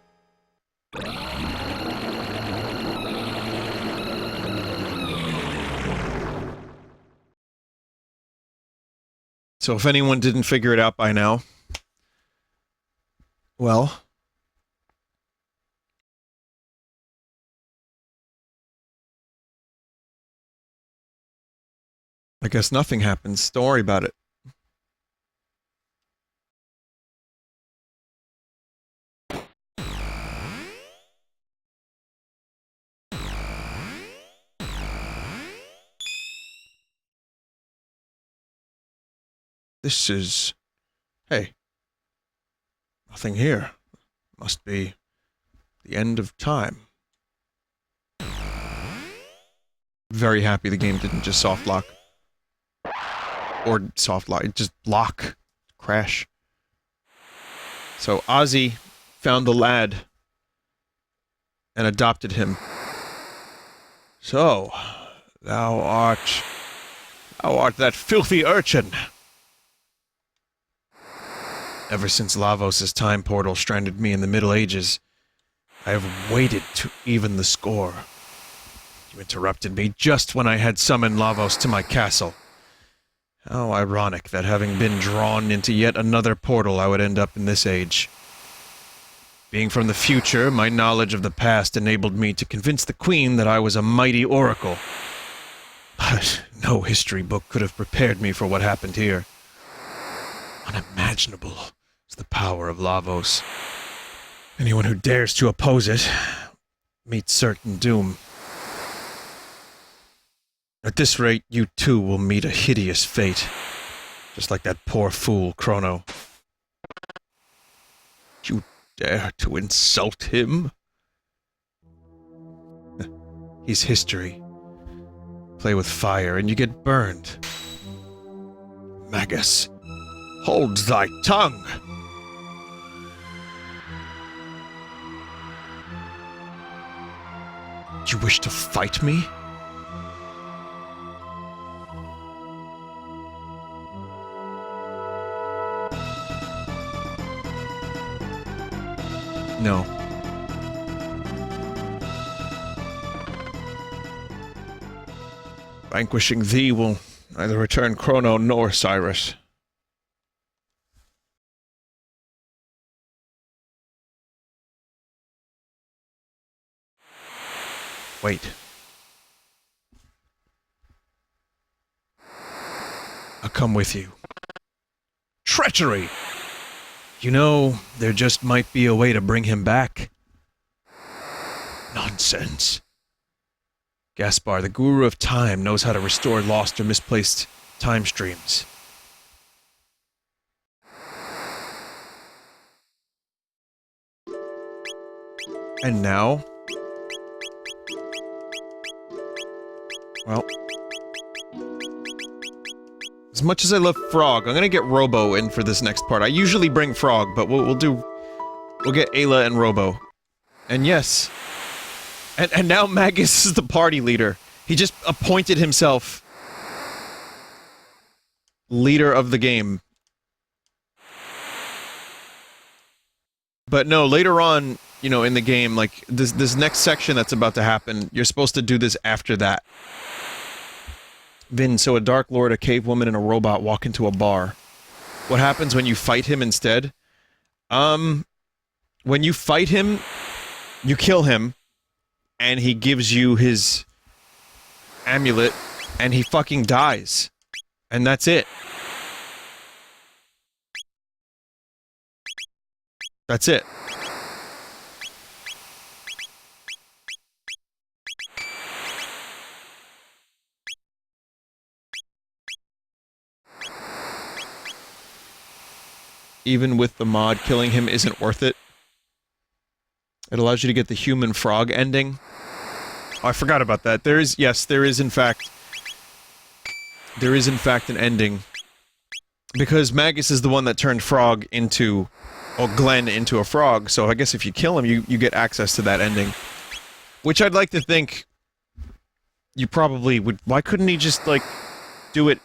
So if anyone didn't figure it out by now, well, I guess nothing happens. Don't worry about it. This is... Hey. Nothing here. Must be the end of time. Very happy the game didn't just soft lock. Or soft lock, just lock. Crash. So Ozzy found the lad and adopted him. So, thou art that filthy urchin. Ever since Lavos' time portal stranded me in the Middle Ages, I have waited to even the score. You interrupted me just when I had summoned Lavos to my castle. How ironic that having been drawn into yet another portal I would end up in this age. Being from the future, my knowledge of the past enabled me to convince the Queen that I was a mighty oracle. But no history book could have prepared me for what happened here. Unimaginable is the power of Lavos. Anyone who dares to oppose it meets certain doom. At this rate, you too will meet a hideous fate. Just like that poor fool, Chrono. You dare to insult him? He's history. Play with fire and you get burned. Magus, hold thy tongue! Do you wish to fight me? No. Vanquishing thee will neither return Chrono nor Cyrus. Wait. I'll come with you. Treachery! You know, there just might be a way to bring him back. Nonsense. Gaspar, the guru of time, knows how to restore lost or misplaced time streams. And now, Well. As much as I love Frog, I'm gonna get Robo in for this next part. I usually bring Frog, but we'll get Ayla and Robo. And yes. And now Magus is the party leader. He just appointed himself leader of the game. But no, later on, you know, in the game, like, this next section that's about to happen, you're supposed to do this after that. Vin, so a Dark Lord, a cave woman, and a robot walk into a bar. What happens when you fight him instead? When you fight him, you kill him, and he gives you his amulet, and he fucking dies. And that's it. That's it. Even with the mod, killing him isn't worth it. It allows you to get the human frog ending. Oh, I forgot about that. There is, yes, there is in fact an ending. Because Magus is the one that turned Frog into, or Glenn into a frog, so I guess if you kill him, you get access to that ending. Which I'd like to think you probably would. Why couldn't he just, like, do it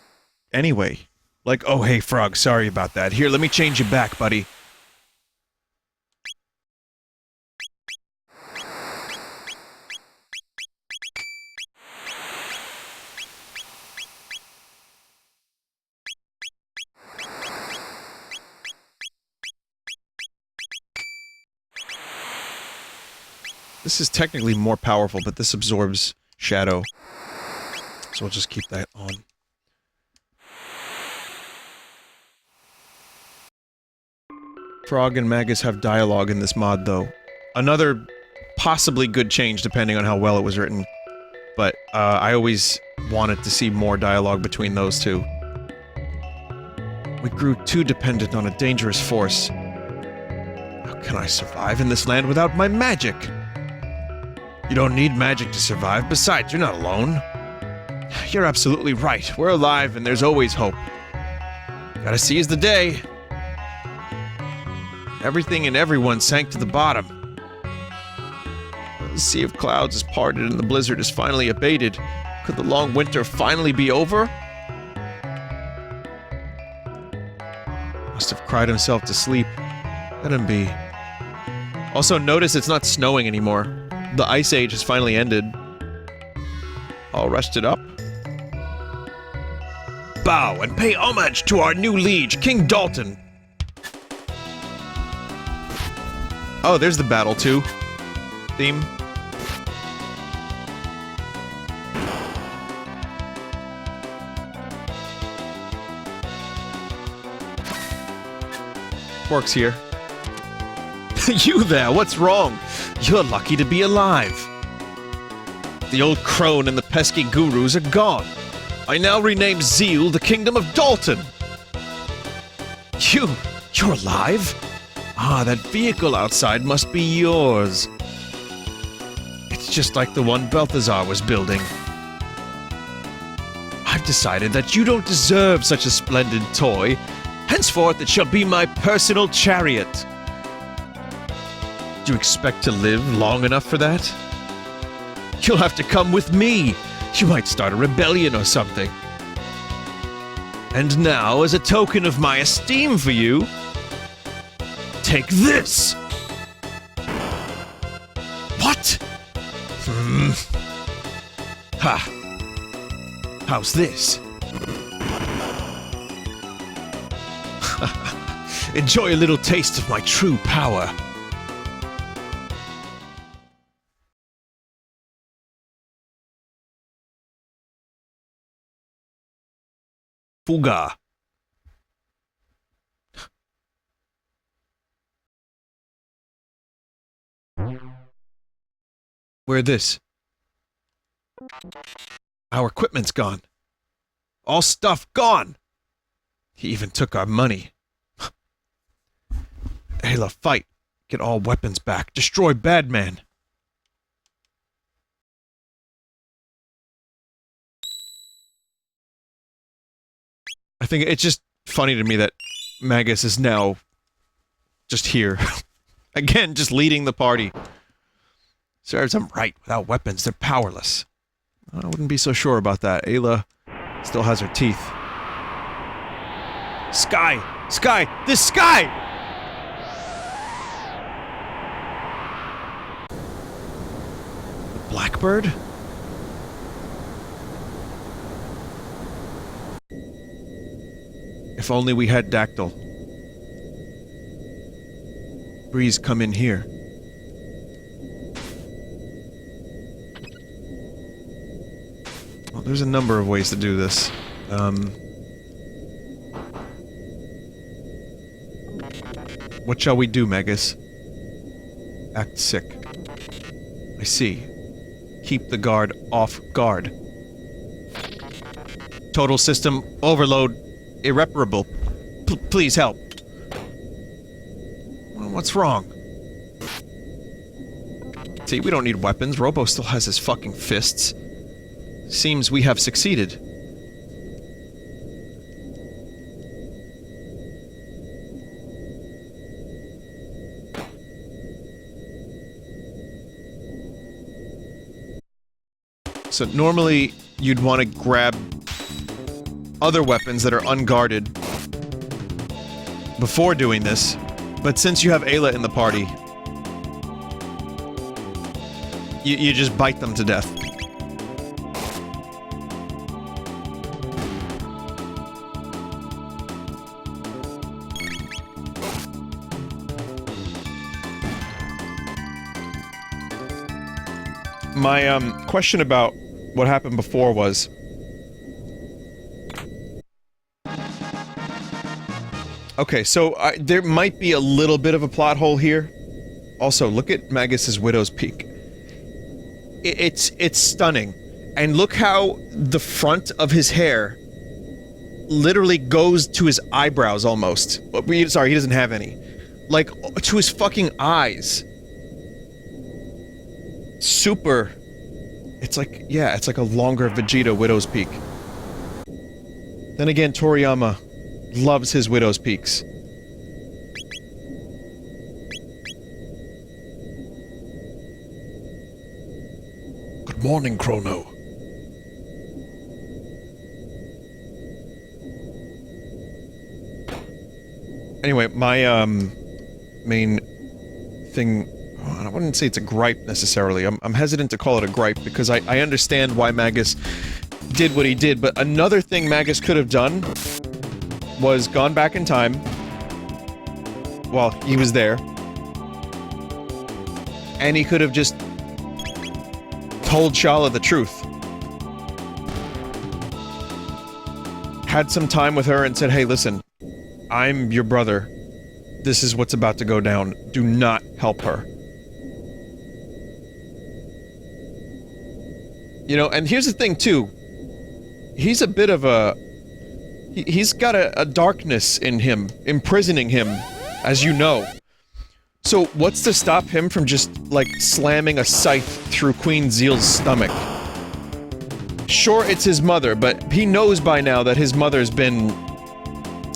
anyway? Like, oh hey Frog, sorry about that. Here, let me change you back, buddy. This is technically more powerful, but this absorbs shadow. So we'll just keep that on. Frog and Magus have dialogue in this mod, though. Another possibly good change, depending on how well it was written. But, I always wanted to see more dialogue between those two. We grew too dependent on a dangerous force. How can I survive in this land without my magic? You don't need magic to survive. Besides, you're not alone. You're absolutely right. We're alive, and there's always hope. Gotta seize the day. Everything and everyone sank to the bottom. The sea of clouds is parted and the blizzard is finally abated. Could the long winter finally be over? Must have cried himself to sleep. Let him be. Also, notice it's not snowing anymore. The Ice Age has finally ended. All rested up. Bow and pay homage to our new liege, King Dalton. Oh, there's the battle, too. Theme. Quark's here. You there, what's wrong? You're lucky to be alive. The old crone and the pesky gurus are gone. I now rename Zeal the Kingdom of Dalton. You're alive? Ah, that vehicle outside must be yours. It's just like the one Balthazar was building. I've decided that you don't deserve such a splendid toy. Henceforth, it shall be my personal chariot. Do you expect to live long enough for that? You'll have to come with me. You might start a rebellion or something. And now, as a token of my esteem for you, take this! What? Ha. How's this? Enjoy a little taste of my true power. Fuga. Where this? Our equipment's gone. All stuff gone! He even took our money. Ayla, fight. Get all weapons back. Destroy Badman. think it's just funny to me that Magus is now just here. Again, just leading the party. Serves them right. Without weapons, they're powerless. I wouldn't be so sure about that. Ayla still has her teeth. Sky! Sky! This sky! The blackbird? If only we had Dactyl. Breeze, come in here. Well, there's a number of ways to do this. What shall we do, Magus? Act sick. I see. Keep the guard off guard. Total system overload irreparable. Please help. Well, what's wrong? See, we don't need weapons. Robo still has his fucking fists. Seems we have succeeded. So normally, you'd want to grab other weapons that are unguarded before doing this, but since you have Ayla in the party, you just bite them to death. My, question about what happened before was... Okay, so there might be a little bit of a plot hole here. Also, look at Magus's Widow's Peak. It's stunning. And look how the front of his hair literally goes to his eyebrows almost. Sorry, he doesn't have any. Like, to his fucking eyes. Super. It's like, yeah, it's like a longer Vegeta Widow's Peak. Then again, Toriyama loves his Widow's Peaks. Good morning, Chrono. Anyway, my, main thing... I wouldn't say it's a gripe, necessarily. I'm hesitant to call it a gripe, because I understand why Magus did what he did, but another thing Magus could have done was gone back in time while he was there, and he could have just told Shala the truth. Had some time with her and said, hey, listen, I'm your brother. This is what's about to go down. Do not help her. You know, and here's the thing, too. He's a bit of a... He's got a darkness in him, imprisoning him, as you know. So, what's to stop him from just, like, slamming a scythe through Queen Zeal's stomach? Sure, it's his mother, but he knows by now that his mother's been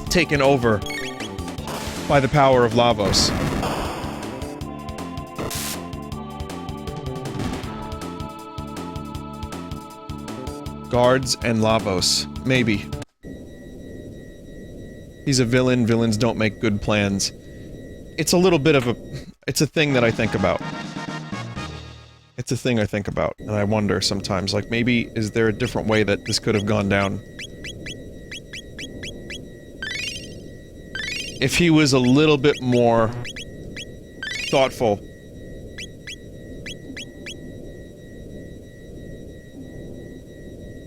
taken over by the power of Lavos. Guards and Lavos. Maybe. He's a villain. Villains don't make good plans. It's a little bit of a... It's a thing that I think about. It's a thing I think about, and I wonder sometimes, like, maybe is there a different way that this could have gone down? If he was a little bit more thoughtful.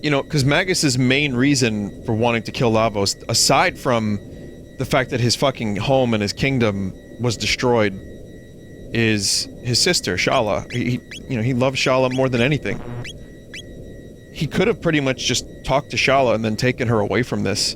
You know, because Magus's main reason for wanting to kill Lavos, aside from the fact that his fucking home and his kingdom was destroyed, is his sister, Shala. You know, he loves Shala more than anything. He could have pretty much just talked to Shala and then taken her away from this.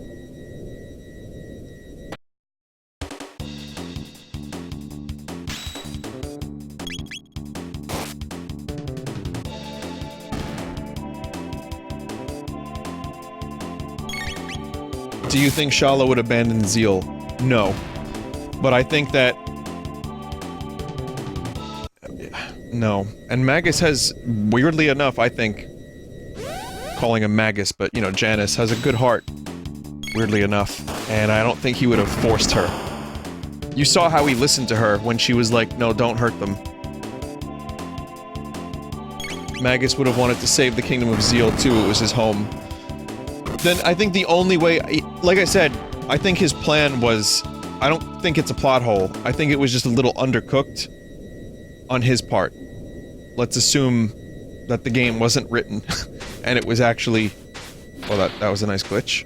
Do you think Shala would abandon Zeal? No. But I think that... No. And Magus has, weirdly enough, I think... Calling him Magus, but, you know, Janus has a good heart. Weirdly enough. And I don't think he would have forced her. You saw how he listened to her when she was like, no, don't hurt them. Magus would have wanted to save the Kingdom of Zeal too, it was his home. Then I think the only way, like I said, I think his plan was, I don't think it's a plot hole. I think it was just a little undercooked on his part. Let's assume that the game wasn't written and it was actually, well that was a nice glitch.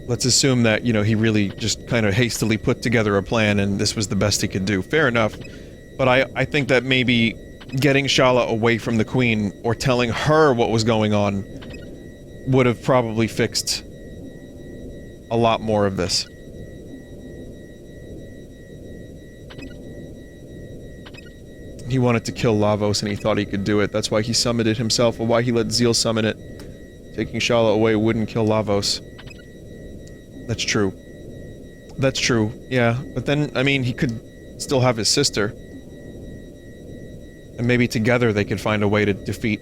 Let's assume that, you know, he really just kind of hastily put together a plan and this was the best he could do. Fair enough. But I think that maybe getting Shala away from the Queen, or telling her what was going on, would have probably fixed a lot more of this. He wanted to kill Lavos and he thought he could do it. That's why he summoned it himself, or why he let Zeal summon it. Taking Shala away wouldn't kill Lavos. That's true. That's true, yeah. But then, I mean, he could still have his sister. And maybe together they could find a way to defeat...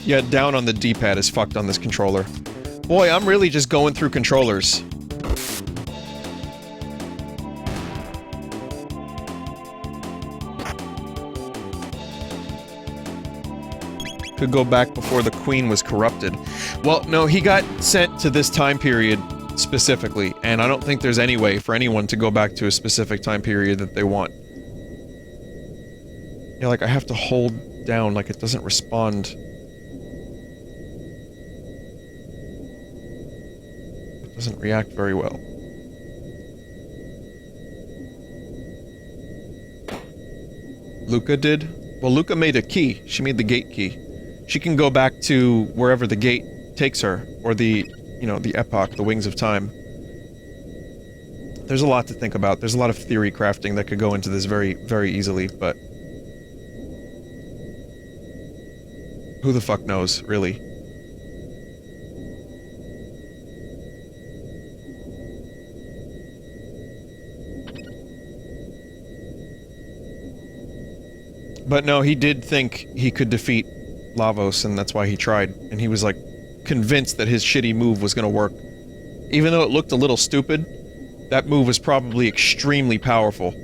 Yeah, down on the D-pad is fucked on this controller. Boy, I'm really just going through controllers. Could go back before the Queen was corrupted. Well, no, he got sent to this time period specifically, and I don't think there's any way for anyone to go back to a specific time period that they want. Yeah, like I have to hold down, like it doesn't respond. It doesn't react very well. Luca did? Well, Luca made a key. She made the gate key. She can go back to wherever the gate takes her, or the, you know, the epoch, the Wings of Time. There's a lot to think about. There's a lot of theory crafting that could go into this very, very easily, but... who the fuck knows, really? But no, he did think he could defeat Lavos, and that's why he tried. And he was, like, convinced that his shitty move was gonna work. Even though it looked a little stupid, that move was probably extremely powerful.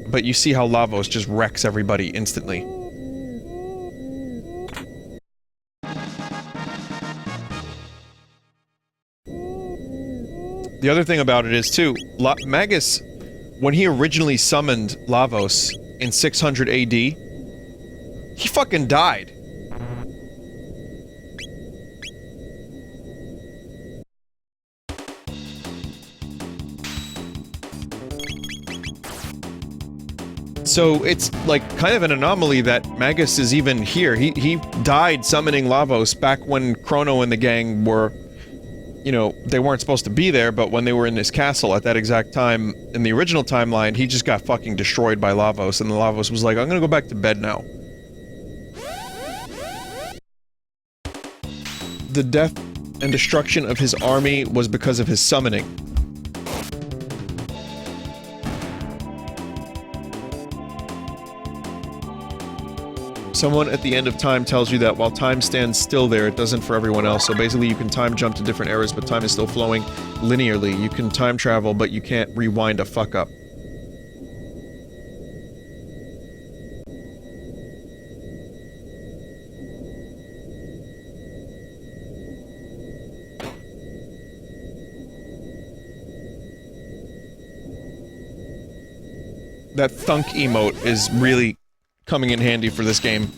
But you see how Lavos just wrecks everybody instantly. The other thing about it is, too, Magus, when he originally summoned Lavos in 600 AD, he fucking died. So it's, like, kind of an anomaly that Magus is even here. He died summoning Lavos back when Chrono and the gang were... you know, they weren't supposed to be there, but when they were in this castle at that exact time, in the original timeline, he just got fucking destroyed by Lavos, and the Lavos was like, I'm gonna go back to bed now. The death and destruction of his army was because of his summoning. Someone at the end of time tells you that while time stands still there, it doesn't for everyone else. So basically you can time jump to different eras, but time is still flowing linearly. You can time travel, but you can't rewind a fuck up. That thunk emote is really coming in handy for this game.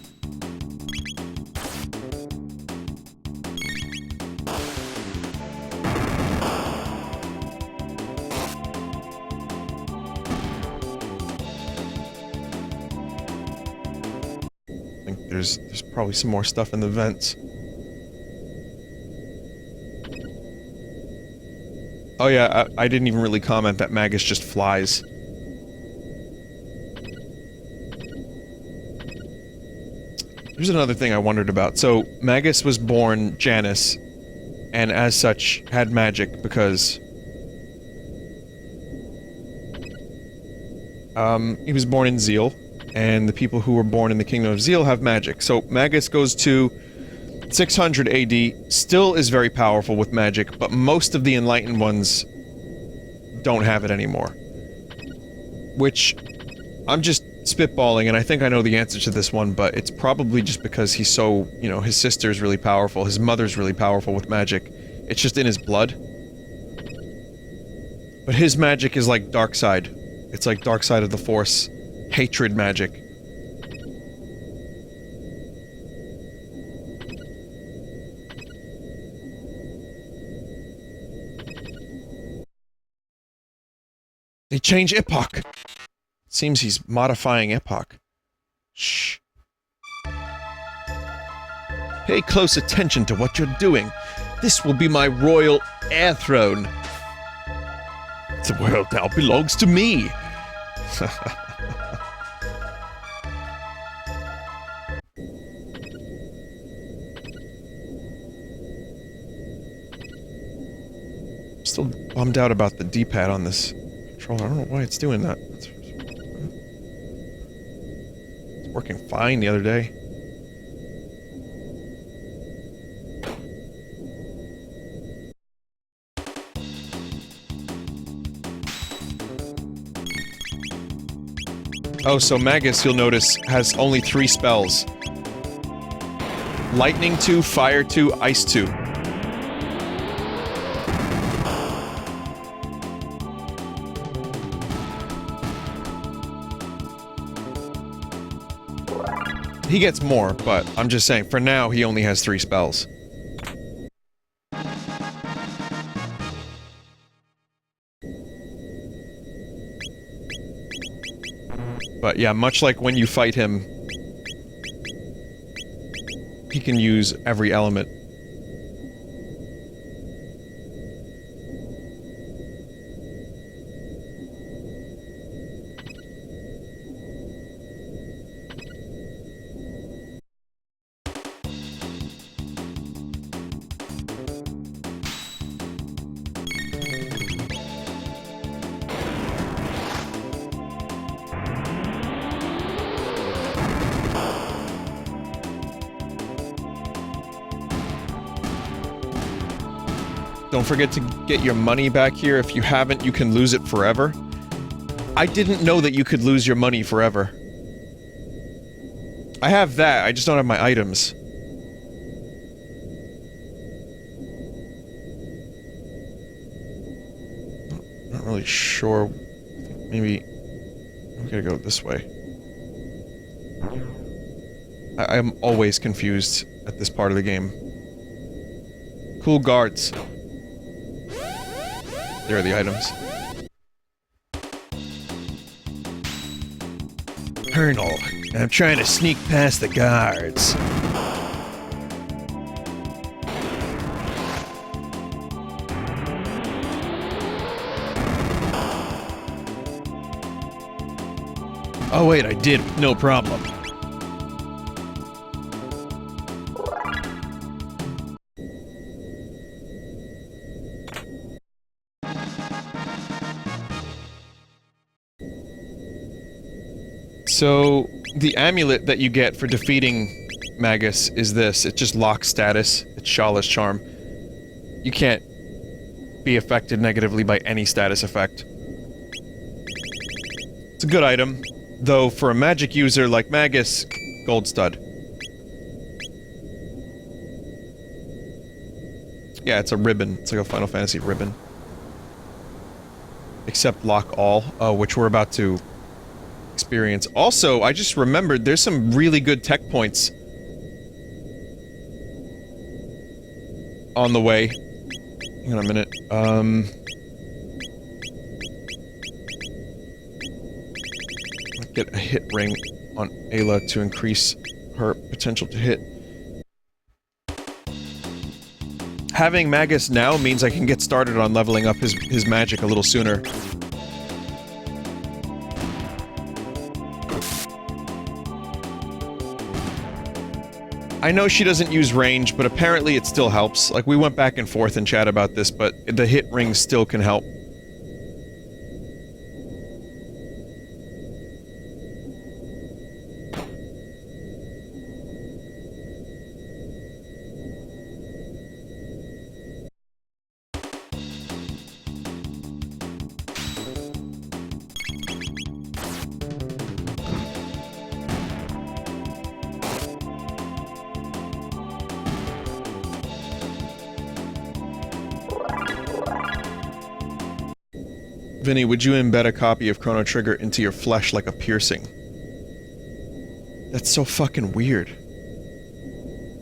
I think there's probably some more stuff in the vents. Oh yeah, I didn't even really comment that Magus just flies. Here's another thing I wondered about. So, Magus was born Janus, and as such, had magic because... he was born in Zeal, and the people who were born in the Kingdom of Zeal have magic. So, Magus goes to 600 AD, still is very powerful with magic, but most of the Enlightened ones don't have it anymore. Which, I'm just spitballing, and I think I know the answer to this one, but it's probably just because he's so, you know, his sister's really powerful, his mother's really powerful with magic. It's just in his blood. But his magic is like dark side. It's like dark side of the Force. Hatred magic. They change epoch! Seems he's modifying epoch. Shh. Pay close attention to what you're doing. This will be my royal air throne. The world now belongs to me. Still bummed out about the D-pad on this controller. I don't know why it's doing that. It's working fine the other day. Oh, so Magus, you'll notice, has only 3 spells. Lightning 2, Fire 2, Ice 2. He gets more, but I'm just saying, for now, he only has 3 spells. But yeah, much like when you fight him, he can use every element. Don't forget to get your money back here. If you haven't, you can lose it forever. I didn't know that you could lose your money forever. I have that, I just don't have my items. Not really sure. Maybe... we gotta go this way. I'm always confused at this part of the game. Cool guards. There are the items. Colonel, I'm trying to sneak past the guards. Oh wait, I did, no problem. So, the amulet that you get for defeating Magus is this. It just locks status. It's Shala's charm. You can't be affected negatively by any status effect. It's a good item, though for a magic user like Magus, gold stud. Yeah, it's a ribbon. It's like a Final Fantasy ribbon. Except lock all, which we're about to experience. Also, I just remembered there's some really good tech points on the way. Hang on a minute. Get a hit ring on Ayla to increase her potential to hit. Having Magus now means I can get started on leveling up his magic a little sooner. I know she doesn't use range, but apparently it still helps. Like, we went back and forth in chat about this, but the hit ring still can help. Vinny, would you embed a copy of Chrono Trigger into your flesh like a piercing? That's so fucking weird.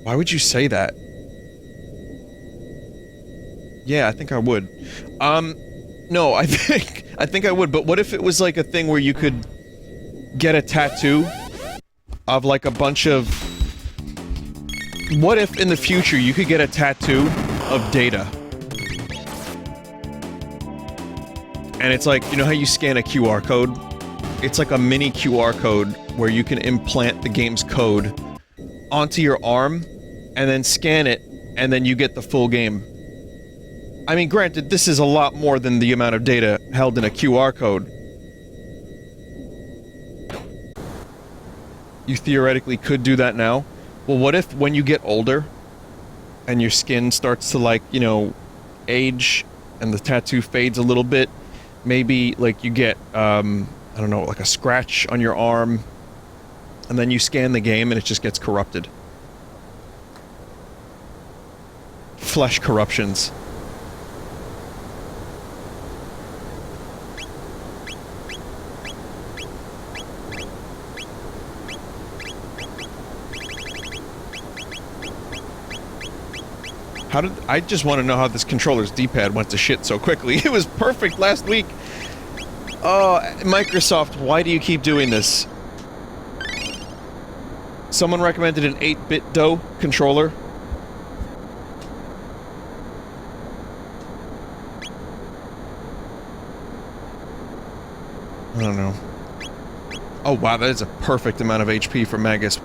Why would you say that? Yeah, I think I would. No, I think I would, but what if it was like a thing where you could get a tattoo of like a bunch of... What if in the future you could get a tattoo of data? And it's like, you know how you scan a QR code? It's like a mini QR code where you can implant the game's code onto your arm, and then scan it, and then you get the full game. I mean, granted, this is a lot more than the amount of data held in a QR code. You theoretically could do that now. Well, what if when you get older, and your skin starts to, like, you know, age, and the tattoo fades a little bit, maybe, like, you get, I don't know, like a scratch on your arm, and then you scan the game and it just gets corrupted. Flesh corruptions. I just want to know how this controller's D-pad went to shit so quickly. It was perfect last week. Oh, Microsoft, why do you keep doing this? Someone recommended an 8-bit DOE controller. I don't know. Oh wow, that is a perfect amount of HP for Magus.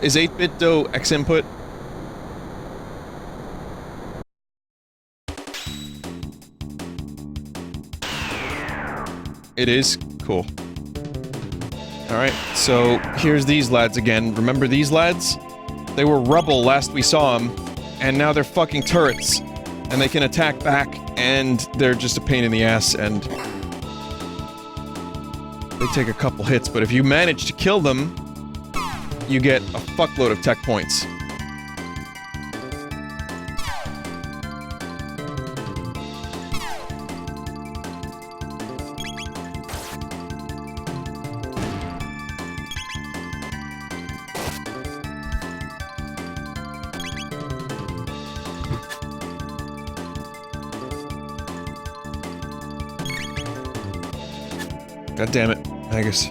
Is 8-bit DOE X input? It is? Cool. Alright, so here's these lads again. Remember these lads? They were rubble last we saw them, and now they're fucking turrets. And they can attack back, and they're just a pain in the ass, and... they take a couple hits, but if you manage to kill them, you get a fuckload of tech points. God damn it, Magus.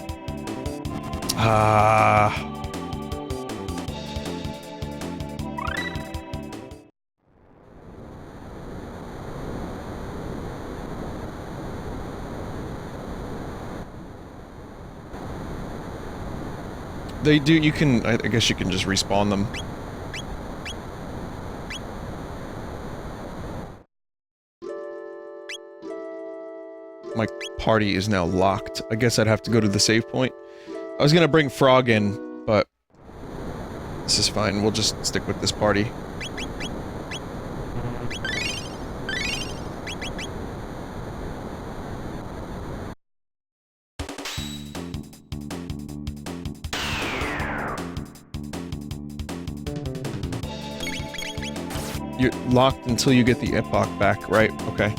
They do, you can, I guess you can just respawn them. My party is now locked. I guess I'd have to go to the save point. I was gonna bring Frog in, but... this is fine, we'll just stick with this party. You're locked until you get the epoch back, right? Okay.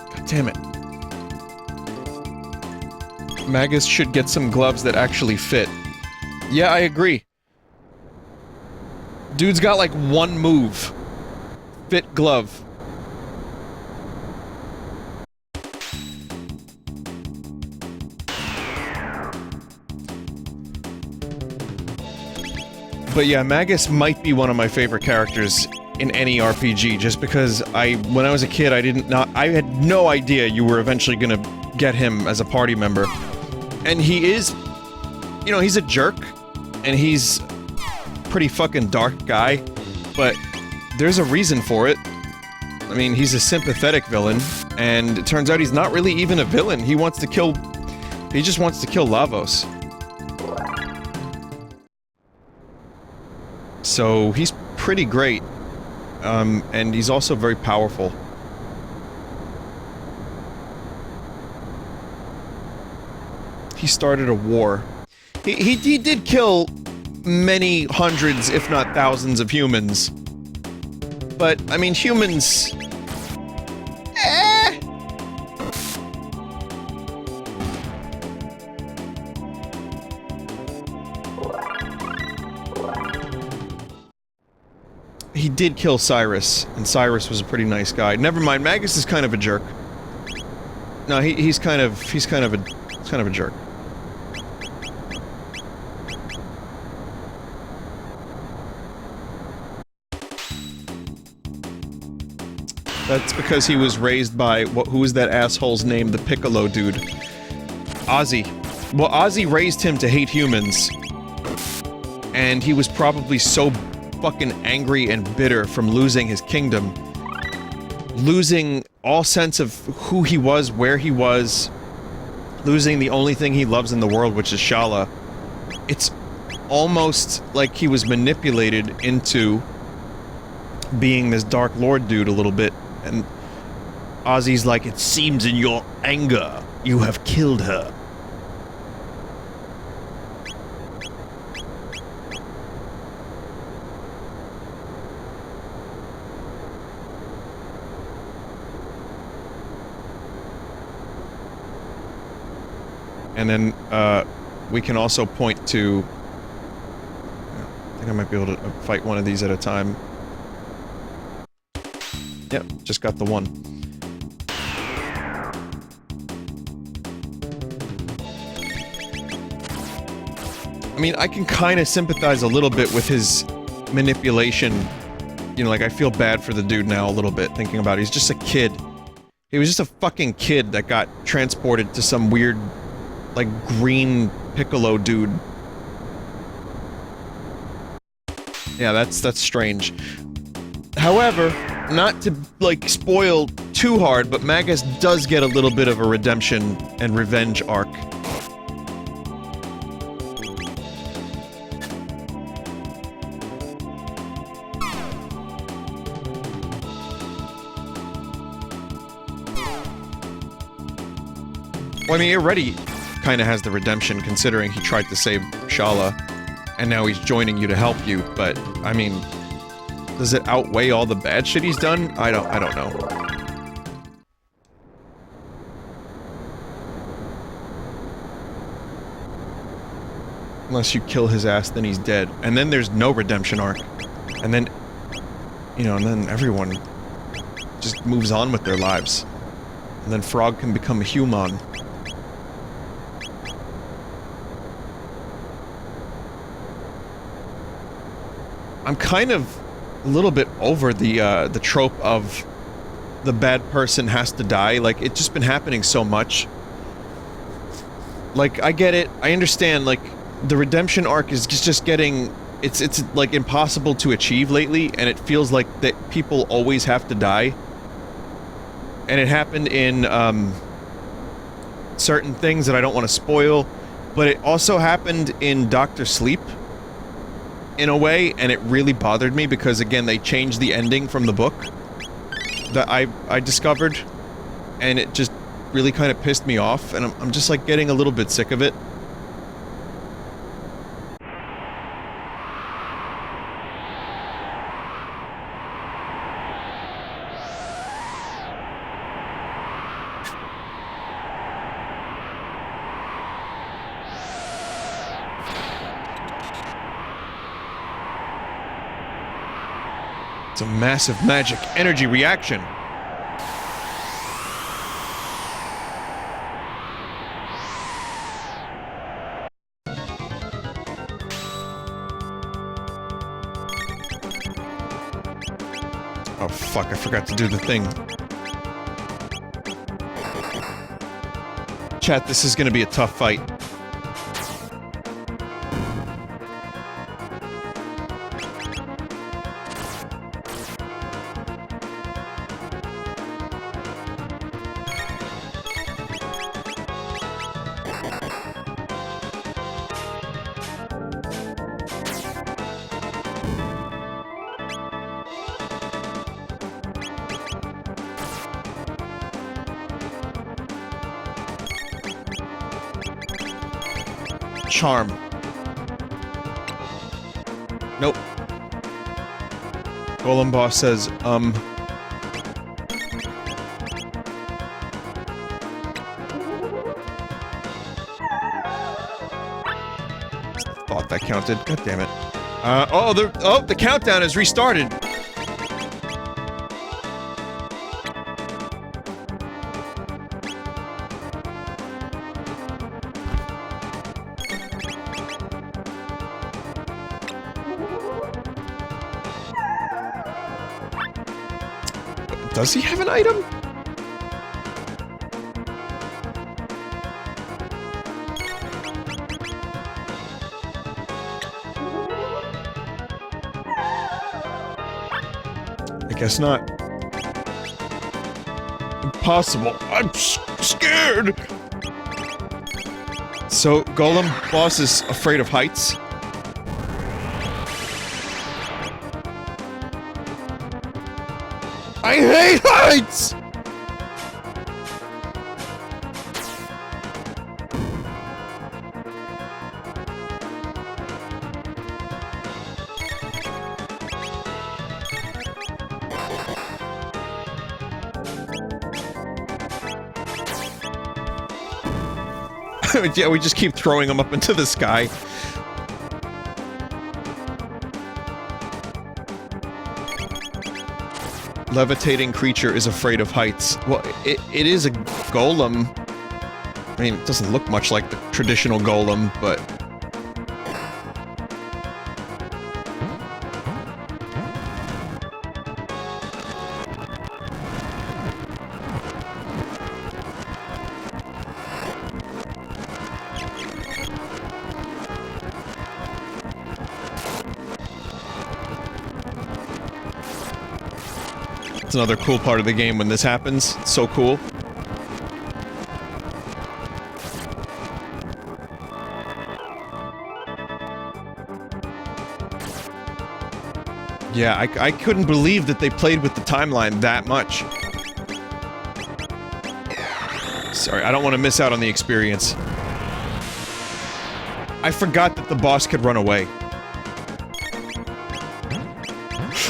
God damn it. Magus should get some gloves that actually fit. Yeah, I agree. Dude's got like one move. fit glove. But yeah, Magus might be one of my favorite characters in any RPG, just because when I was a kid, I had no idea you were eventually gonna get him as a party member. And he is, you know, he's a jerk, and he's a pretty fucking dark guy, but there's a reason for it. I mean, he's a sympathetic villain, and it turns out he's not really even a villain. He just wants to kill Lavos. So he's pretty great, and he's also very powerful. He started a war. He did kill many hundreds, if not thousands, of humans. But, I mean, humans... He did kill Cyrus, and Cyrus was a pretty nice guy. Never mind, Magus is kind of a jerk. No, he's kind of a jerk. That's because he was raised by who was that asshole's name? The Piccolo dude. Ozzy. Well, Ozzy raised him to hate humans, and he was probably so fucking angry and bitter from losing his kingdom, losing all sense of who he was, where he was, losing the only thing he loves in the world, which is Shala. It's almost like he was manipulated into being this Dark Lord dude a little bit, and Ozzy's like, "It seems in your anger you have killed her." And then, we can also point to... I think I might be able to fight one of these at a time. Yep, just got the one. I mean, I can kind of sympathize a little bit with his manipulation. You know, like, I feel bad for the dude now a little bit, thinking about it. He's just a kid. He was just a fucking kid that got transported to some weird... like, green Piccolo dude. Yeah, that's strange. However, not to, like, spoil too hard, but Magus does get a little bit of a redemption and revenge arc. Well, I mean, he already kind of has the redemption, considering he tried to save Shala, and now he's joining you to help you, but, I mean, does it outweigh all the bad shit he's done? I don't know. Unless you kill his ass, then he's dead. And then there's no redemption arc. And then, you know, and then everyone just moves on with their lives. And then Frog can become a human. I'm kind of a little bit over the trope of the bad person has to die. Like, it's just been happening so much. Like, I get it. I understand, like, the redemption arc is just getting... It's like, impossible to achieve lately, and it feels like that people always have to die. And it happened in, certain things that I don't want to spoil, but it also happened in Dr. Sleep, in a way, and it really bothered me because, again, they changed the ending from the book that I discovered, and it just really kind of pissed me off, and I'm just, like, getting a little bit sick of it. a massive magic energy reaction. Oh fuck, I forgot to do the thing. Chat, this is gonna be a tough fight. Charm. Nope. Golem boss says, Thought that counted. God damn it. The countdown has restarted. Does he have an item? I guess not. Impossible. I'm scared! So, Golem boss is afraid of heights? I hate heights! Yeah, we just keep throwing them up into the sky. Levitating creature is afraid of heights. Well, it is a golem. I mean, it doesn't look much like the traditional golem, but... It's another cool part of the game when this happens. It's so cool. Yeah, I couldn't believe that they played with the timeline that much. Sorry, I don't want to miss out on the experience. I forgot that the boss could run away.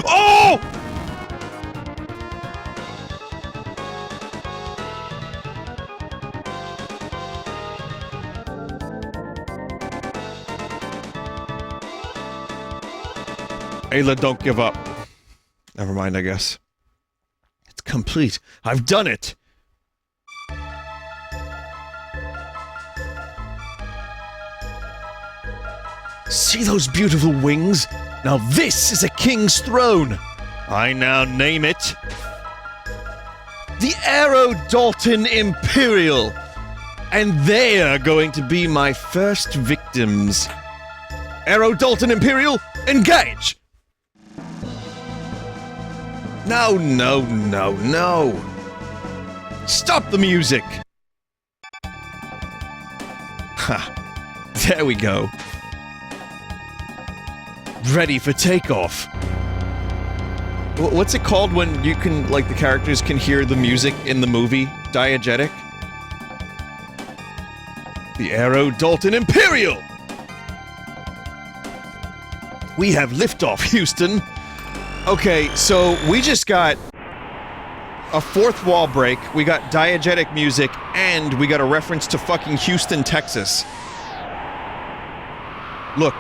Oh! Ayla, don't give up. Never mind, I guess. It's complete. I've done it! See those beautiful wings? Now this is a king's throne! I now name it... the Arrow Dalton Imperial! And they are going to be my first victims. Arrow Dalton Imperial, engage! No, no, no, no. Stop the music! Ha. There we go. Ready for takeoff. What's it called when you can, like, the characters can hear the music in the movie? Diegetic? The Arrow Dalton Imperial! We have liftoff, Houston. Okay, so we just got a fourth wall break, we got diegetic music, and we got a reference to fucking Houston, Texas. Look.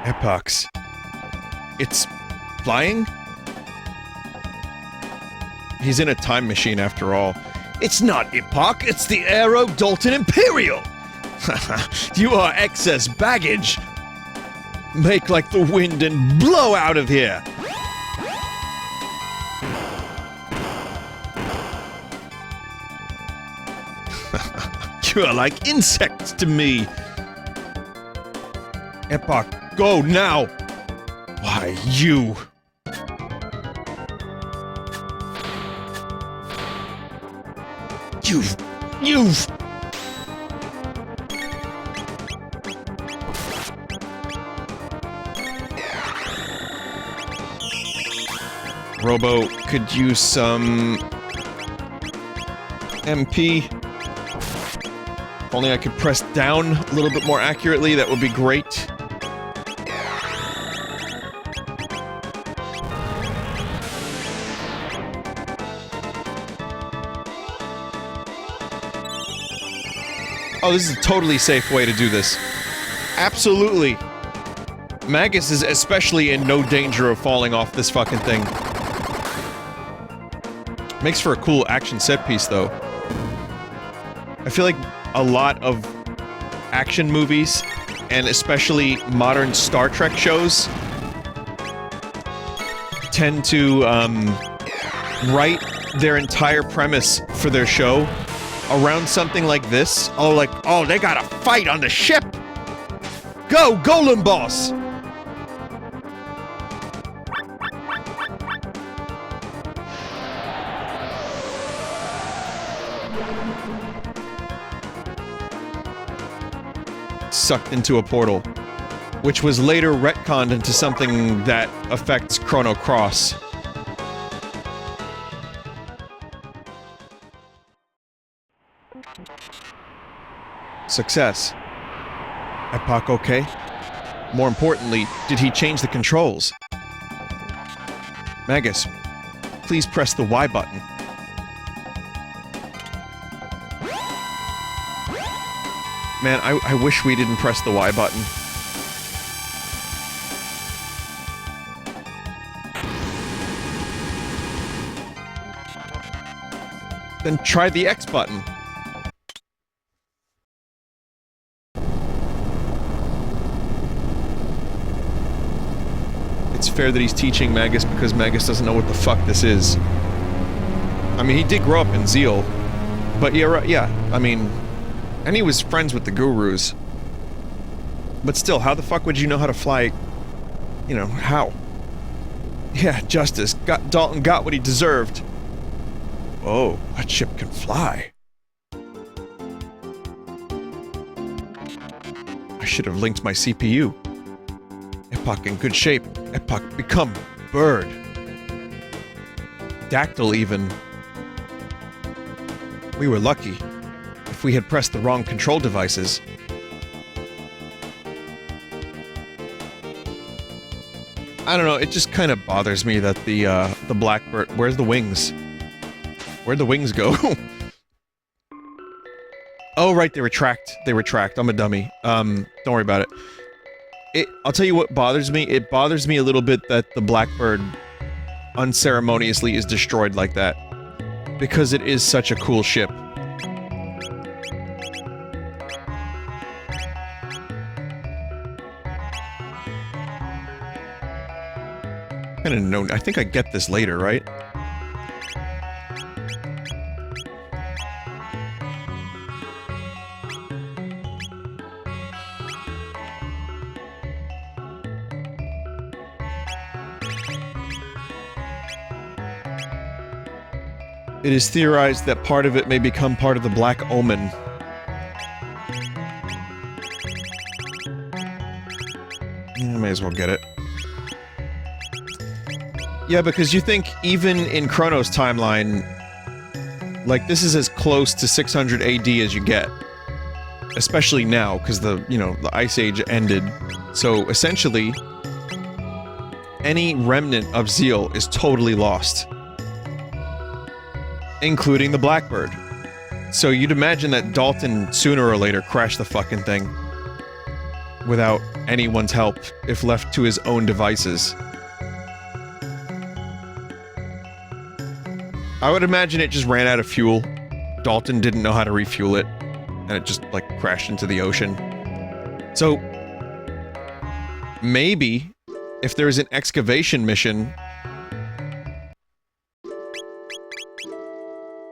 Epochs. It's flying? He's in a time machine after all. It's not Epoch, it's the Aero Dalton Imperial! You are excess baggage! Make like the wind and blow out of here! You are like insects to me! Epoch, go now! Why, you... You've... Robo could use some... MP. If only I could press down a little bit more accurately, that would be great. Oh, this is a totally safe way to do this. Absolutely. Magus is especially in no danger of falling off this fucking thing. Makes for a cool action set piece, though. I feel like a lot of action movies, and especially modern Star Trek shows, tend to, write their entire premise for their show around something like this. Oh, like, oh, they gotta fight on the ship! Go, Golem Boss! Sucked into a portal, which was later retconned into something that affects Chrono Cross. Success. Epoch okay? More importantly, did he change the controls? Magus, please press the Y button. Man, I wish we didn't press the Y button. Then try the X button. It's fair that he's teaching Magus because Magus doesn't know what the fuck this is. I mean, he did grow up in Zeal. But yeah, right, yeah, I mean... And he was friends with the gurus. But still, how the fuck would you know how to fly... You know, how? Yeah, justice. Dalton got what he deserved. Oh, that ship can fly. I should have linked my CPU. Epoch in good shape. Epoch become bird. Dactyl even. We were lucky. If we had pressed the wrong control devices. I don't know, it just kind of bothers me that the Blackbird... Where's the wings? Where'd the wings go? Oh, right, they retract. They retract. I'm a dummy. Don't worry about it. I'll tell you what bothers me. It bothers me a little bit that the Blackbird unceremoniously is destroyed like that. Because it is such a cool ship. I didn't know. I think I get this later, right? It is theorized that part of it may become part of the Black Omen. I may as well get it. Yeah, because you think even in Chrono's timeline, like, this is as close to 600 AD as you get. Especially now, because the, you know, the Ice Age ended. So, essentially, any remnant of Zeal is totally lost. Including the Blackbird. So you'd imagine that Dalton, sooner or later, crashed the fucking thing. without anyone's help if left to his own devices. I would imagine it just ran out of fuel. Dalton didn't know how to refuel it, and it just, like, crashed into the ocean. So, maybe, if there's an excavation mission,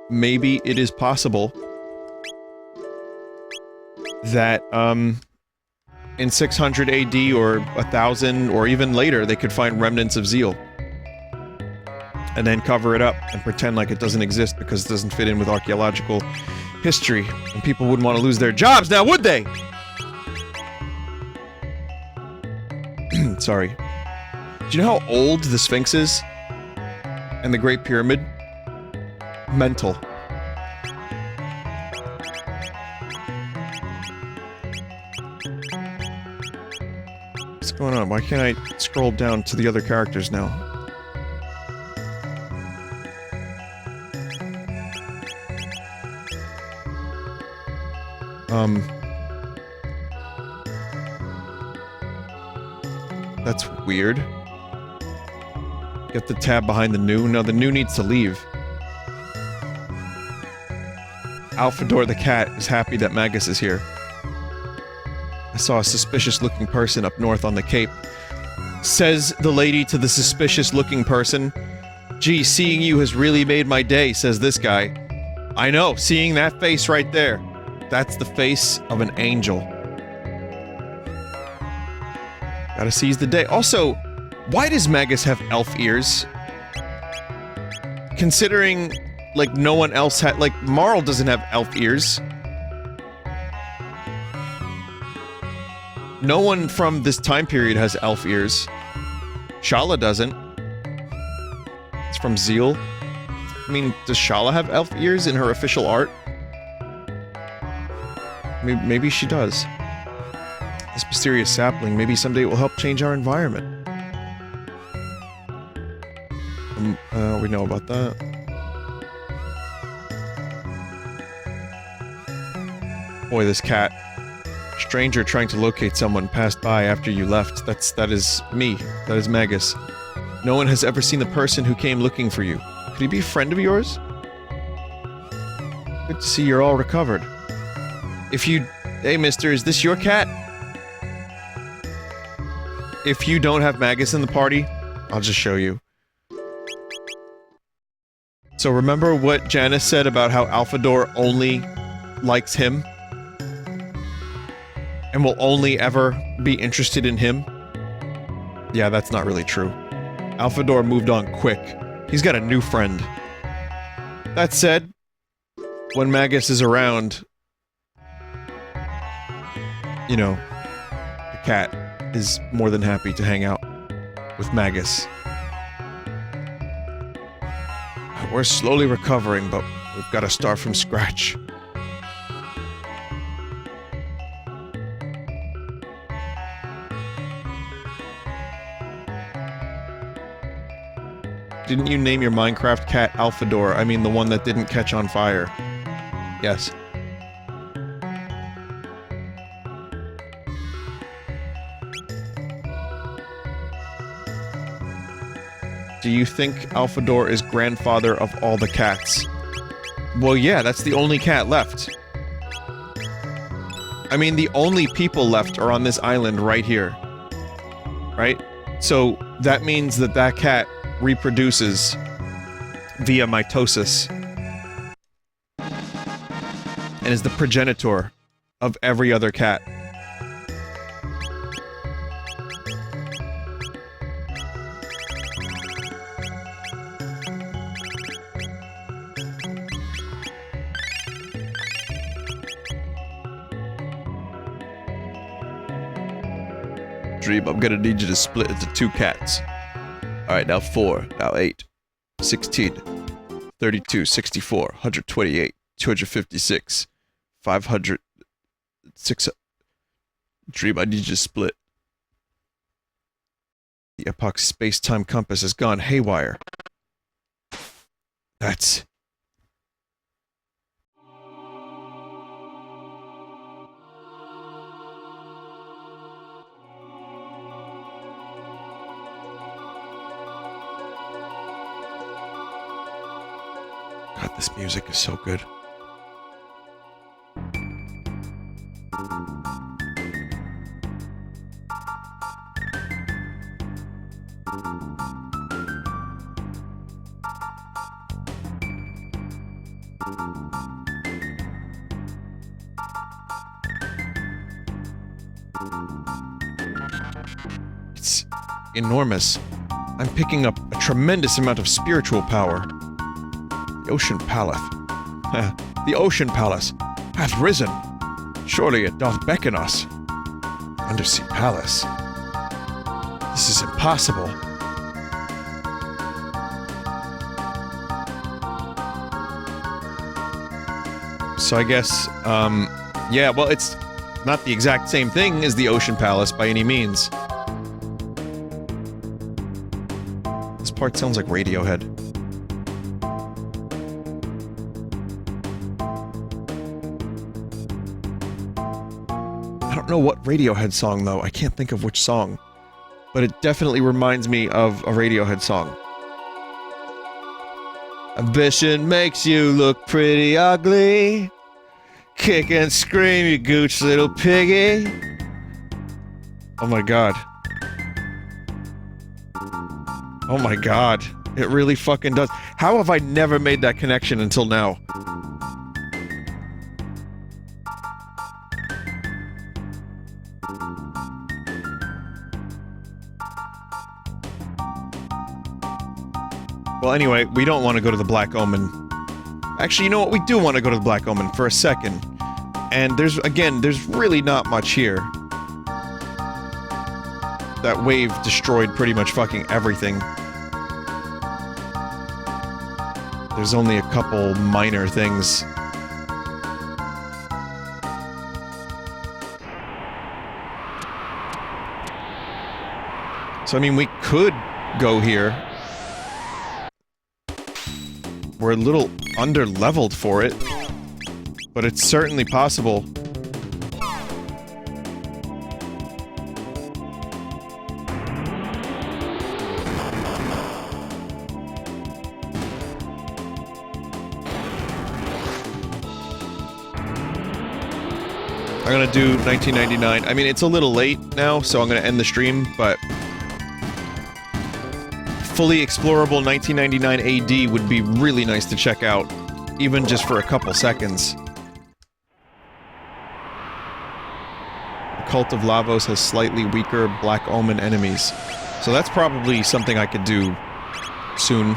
maybe it is possible that, in 600 AD or 1000 or even later, they could find remnants of Zeal. And then cover it up and pretend like it doesn't exist because it doesn't fit in with archaeological history. And people wouldn't want to lose their jobs now, would they? Sorry. Do you know how old the Sphinx is? And the Great Pyramid? Mental. What's going on? Why can't I scroll down to the other characters now? That's weird. Get the tab behind the new. No, the new needs to leave. Alphador the cat is happy that Magus is here. I saw a suspicious-looking person up north on the Cape. Says the lady to the suspicious-looking person. Gee, seeing you has really made my day, says this guy. I know, seeing that face right there. That's the face of an angel. Gotta seize the day. Also, why does Magus have elf ears? Considering, like, no one else had- like, Marl doesn't have elf ears. No one from this time period has elf ears. Shala doesn't. It's from Zeal. I mean, does Shala have elf ears in her official art? Maybe she does. This mysterious sapling, maybe someday it will help change our environment. We know about that. Boy, this cat. Stranger trying to locate someone passed by after you left. That is me. That is Magus. No one has ever seen the person who came looking for you. Could he be a friend of yours? Good to see you're all recovered. Hey mister, is this your cat? If you don't have Magus in the party, I'll just show you. So remember what Janice said about how Alphador only likes him? And will only ever be interested in him? Yeah, that's not really true. Alphador moved on quick. He's got a new friend. That said, when Magus is around, you know, the cat is more than happy to hang out with Magus. We're slowly recovering, but we've got to start from scratch. Didn't you name your Minecraft cat Alphador? I mean the one that didn't catch on fire. Yes. Do you think Alphador is grandfather of all the cats? Well, yeah, that's the only cat left. I mean, the only people left are on this island right here. Right? So, that means that that cat reproduces via mitosis and is the progenitor of every other cat. Dream, I'm gonna need you to split into 2 cats. Alright, now 4, now 8, 16, 32, 64, 128, 256, 500, 6... Dream, I need you to split. The Epoch space-time compass has gone haywire. That's... God, this music is so good. It's enormous. I'm picking up a tremendous amount of spiritual power. The Ocean Palace. The Ocean Palace hath risen. Surely it doth beckon us. Undersea Palace. This is impossible. So I guess, yeah, well, it's not the exact same thing as the Ocean Palace by any means. This part sounds like Radiohead. I don't know what Radiohead song, though. I can't think of which song. But it definitely reminds me of a Radiohead song. Ambition makes you look pretty ugly. Kick and scream, you gooch little piggy. Oh my god. Oh my god. It really fucking does. How have I never made that connection until now? Well, anyway, we don't want to go to the Black Omen. Actually, you know what? We do want to go to the Black Omen for a second. And there's really not much here. That wave destroyed pretty much fucking everything. There's only a couple minor things. So, I mean, we could go here. We're a little under-leveled for it, but it's certainly possible. I'm gonna do 1999. I mean, it's a little late now, so I'm gonna end the stream, but fully explorable 1999 AD would be really nice to check out, even just for a couple seconds. The Cult of Lavos has slightly weaker Black Omen enemies, so that's probably something I could do soon.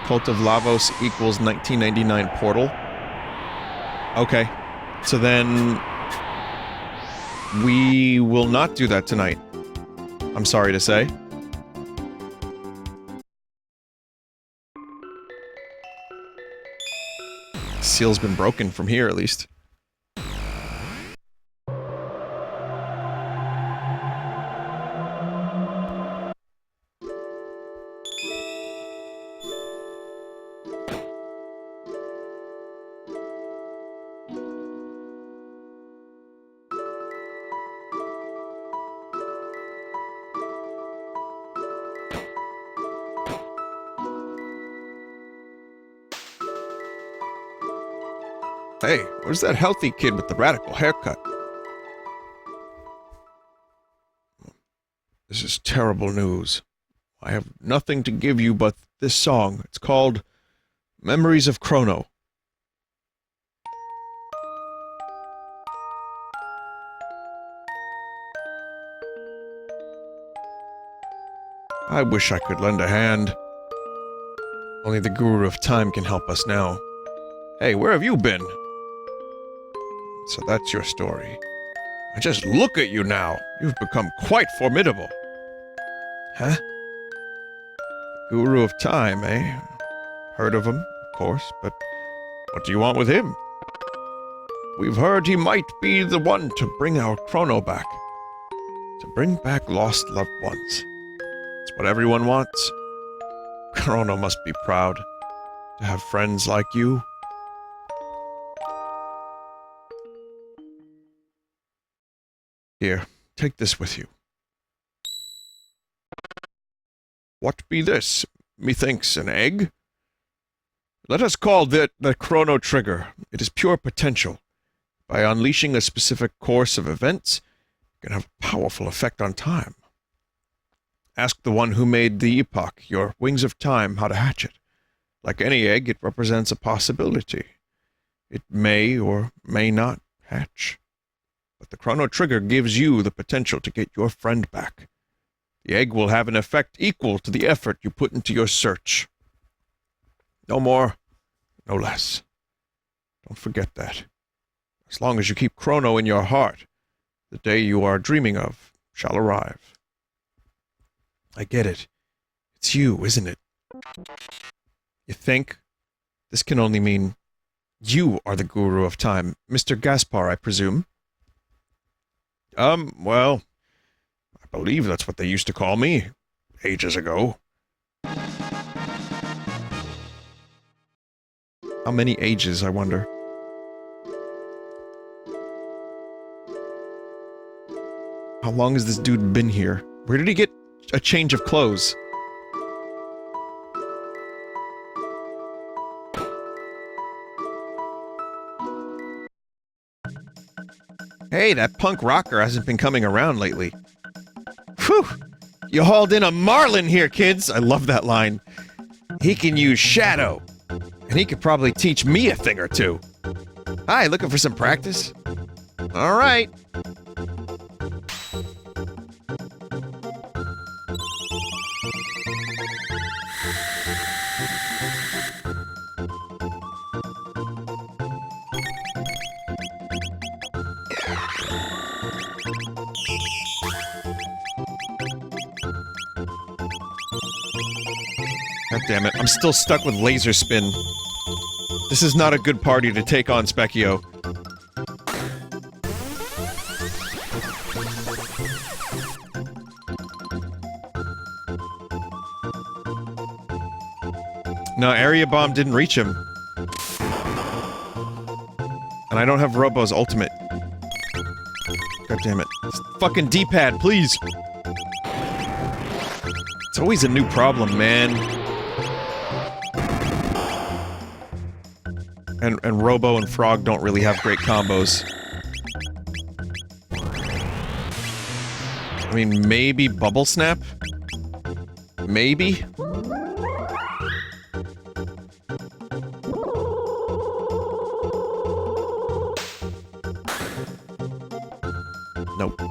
Cult of Lavos equals 1999 Portal. Okay. So then... we will not do that tonight. I'm sorry to say. Seal's been broken from here, at least. Hey, where's that healthy kid with the radical haircut? This is terrible news. I have nothing to give you but this song. It's called Memories of Chrono. I wish I could lend a hand. Only the Guru of Time can help us now. Hey, where have you been? So that's your story. I just look at you now. You've become quite formidable. Huh? Guru of Time, eh? Heard of him, of course, but what do you want with him? We've heard he might be the one to bring our Chrono back. To bring back lost loved ones. It's what everyone wants. Chrono must be proud. to have friends like you. Here, take this with you. What be this? Methinks an egg? Let us call that the Chrono trigger. It is pure potential. By unleashing a specific course of events, it can have a powerful effect on time. Ask the one who made the epoch, your Wings of Time, how to hatch it. Like any egg, it represents a possibility. It may or may not hatch. But the Chrono trigger gives you the potential to get your friend back. The egg will have an effect equal to the effort you put into your search. No more, no less. Don't forget that. As long as you keep Chrono in your heart, the day you are dreaming of shall arrive. I get it. It's you, isn't it? You think? This can only mean you are the guru of time. Mr. Gaspar, I presume? Well, I believe that's what they used to call me, ages ago. How many ages, I wonder? How long has this dude been here? Where did he get a change of clothes? Hey, that punk rocker hasn't been coming around lately. Whew! You hauled in a marlin here, kids! I love that line. He can use shadow. And he could probably teach me a thing or two. Hi, looking for some practice? Alright. God damn it, I'm still stuck with laser spin. This is not a good party to take on, Specchio. No, Area Bomb didn't reach him. And I don't have Robo's ultimate. God damn it. Fucking D-pad, please! It's always a new problem, man. And Robo and Frog don't really have great combos. I mean, maybe Bubble Snap? Maybe? Nope.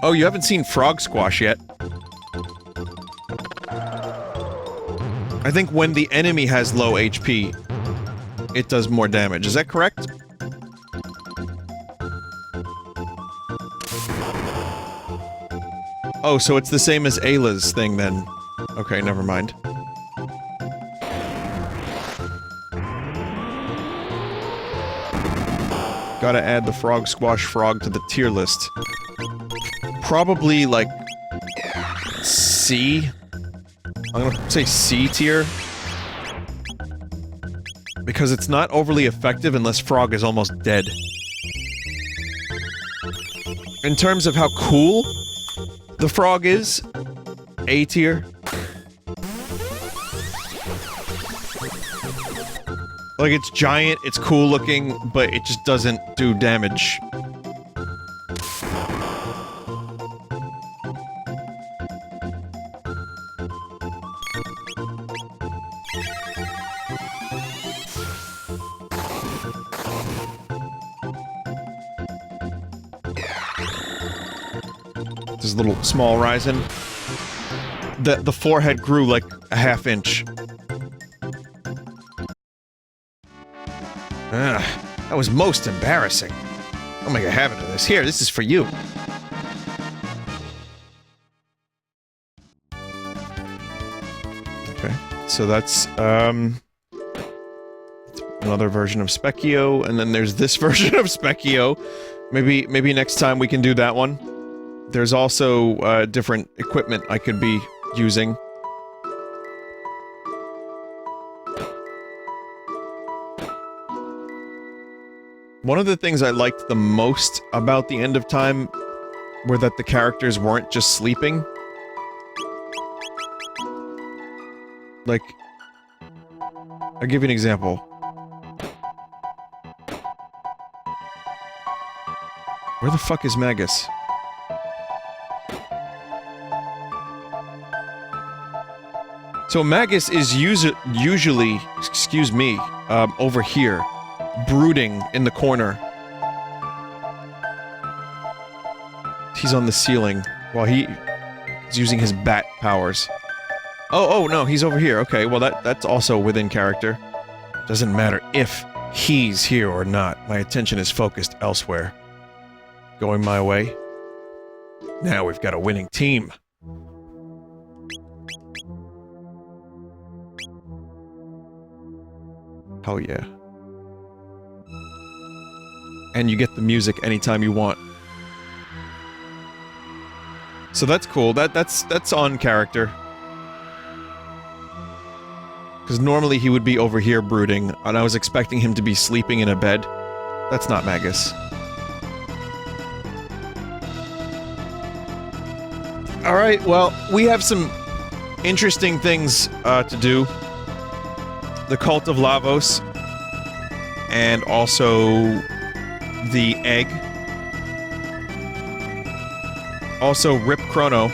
Oh, you haven't seen Frog Squash yet. I think when the enemy has low HP, it does more damage. Is that correct? Oh, so it's the same as Ayla's thing then. Okay, never mind. Gotta add the Frog Squash Frog to the tier list. Probably, like, C? I'm gonna say C tier. Because it's not overly effective unless Frog is almost dead. In terms of how cool the Frog is, A tier. Like, it's giant, it's cool looking, but it just doesn't do damage. This little small Ryzen. The forehead grew like a ½ inch. That was most embarrassing. I'll make a habit of this. Here, this is for you. Okay. so that's, another version of Specchio, and then there's this version of Specchio. Maybe next time we can do that one. There's also, different equipment I could be using. One of the things I liked the most about the End of Time were that the characters weren't just sleeping. Like, I'll give you an example. Where the fuck is Magus? So Magus is usually, excuse me, over here, brooding in the corner. He's on the ceiling while he is using his bat powers. Oh, no, he's over here. Okay, well that's also within character. Doesn't matter if he's here or not. My attention is focused elsewhere. Going my way. Now we've got a winning team. Hell yeah. And you get the music anytime you want. So that's cool. That's on character. Because normally he would be over here brooding, and I was expecting him to be sleeping in a bed. That's not Magus. Alright, well, we have some interesting things to do. The Cult of Lavos. And also the egg. Also, rip Chrono.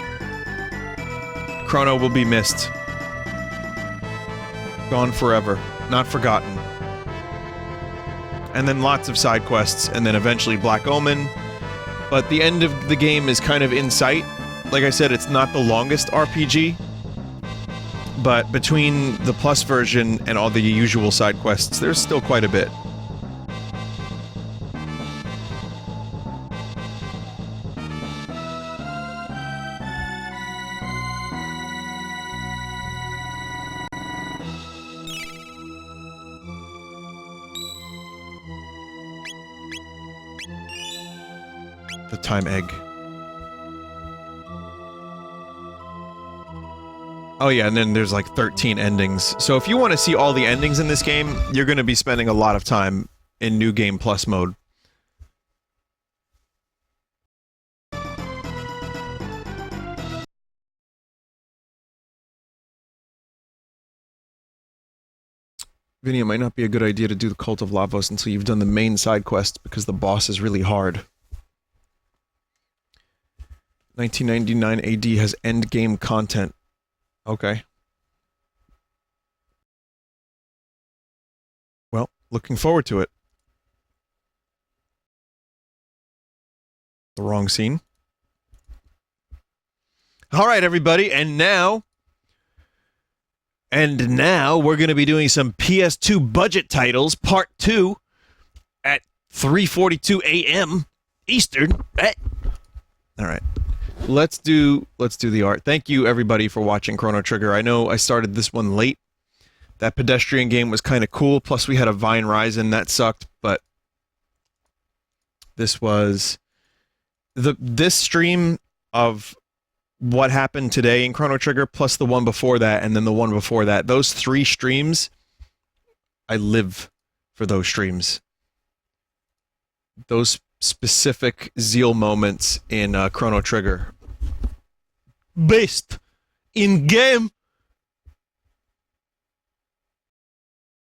Chrono will be missed. Gone forever. Not forgotten. And then lots of side quests, and then eventually Black Omen. But the end of the game is kind of in sight. Like I said, it's not the longest RPG. But between the Plus version and all the usual side quests, there's still quite a bit. The time egg. Oh yeah, and then there's like 13 endings. So if you want to see all the endings in this game, you're going to be spending a lot of time in New Game Plus mode. Vinny, it might not be a good idea to do the Cult of Lavos until you've done the main side quest, because the boss is really hard. 1999 AD has endgame content. Okay. Well, looking forward to it. The wrong scene. Alright, everybody, and now we're going to be doing some PS2 budget titles, part 2, at 3:42 a.m. Eastern. Alright. Let's do the art. Thank you, everybody, for watching Chrono Trigger. I know I started this one late. That pedestrian game was kind of cool, plus we had a Vine Ryzen, that sucked, but this was... This stream of what happened today in Chrono Trigger, plus the one before that, and then the one before that, those 3 streams, I live for those streams. Those specific zeal moments in Chrono Trigger. Best in game.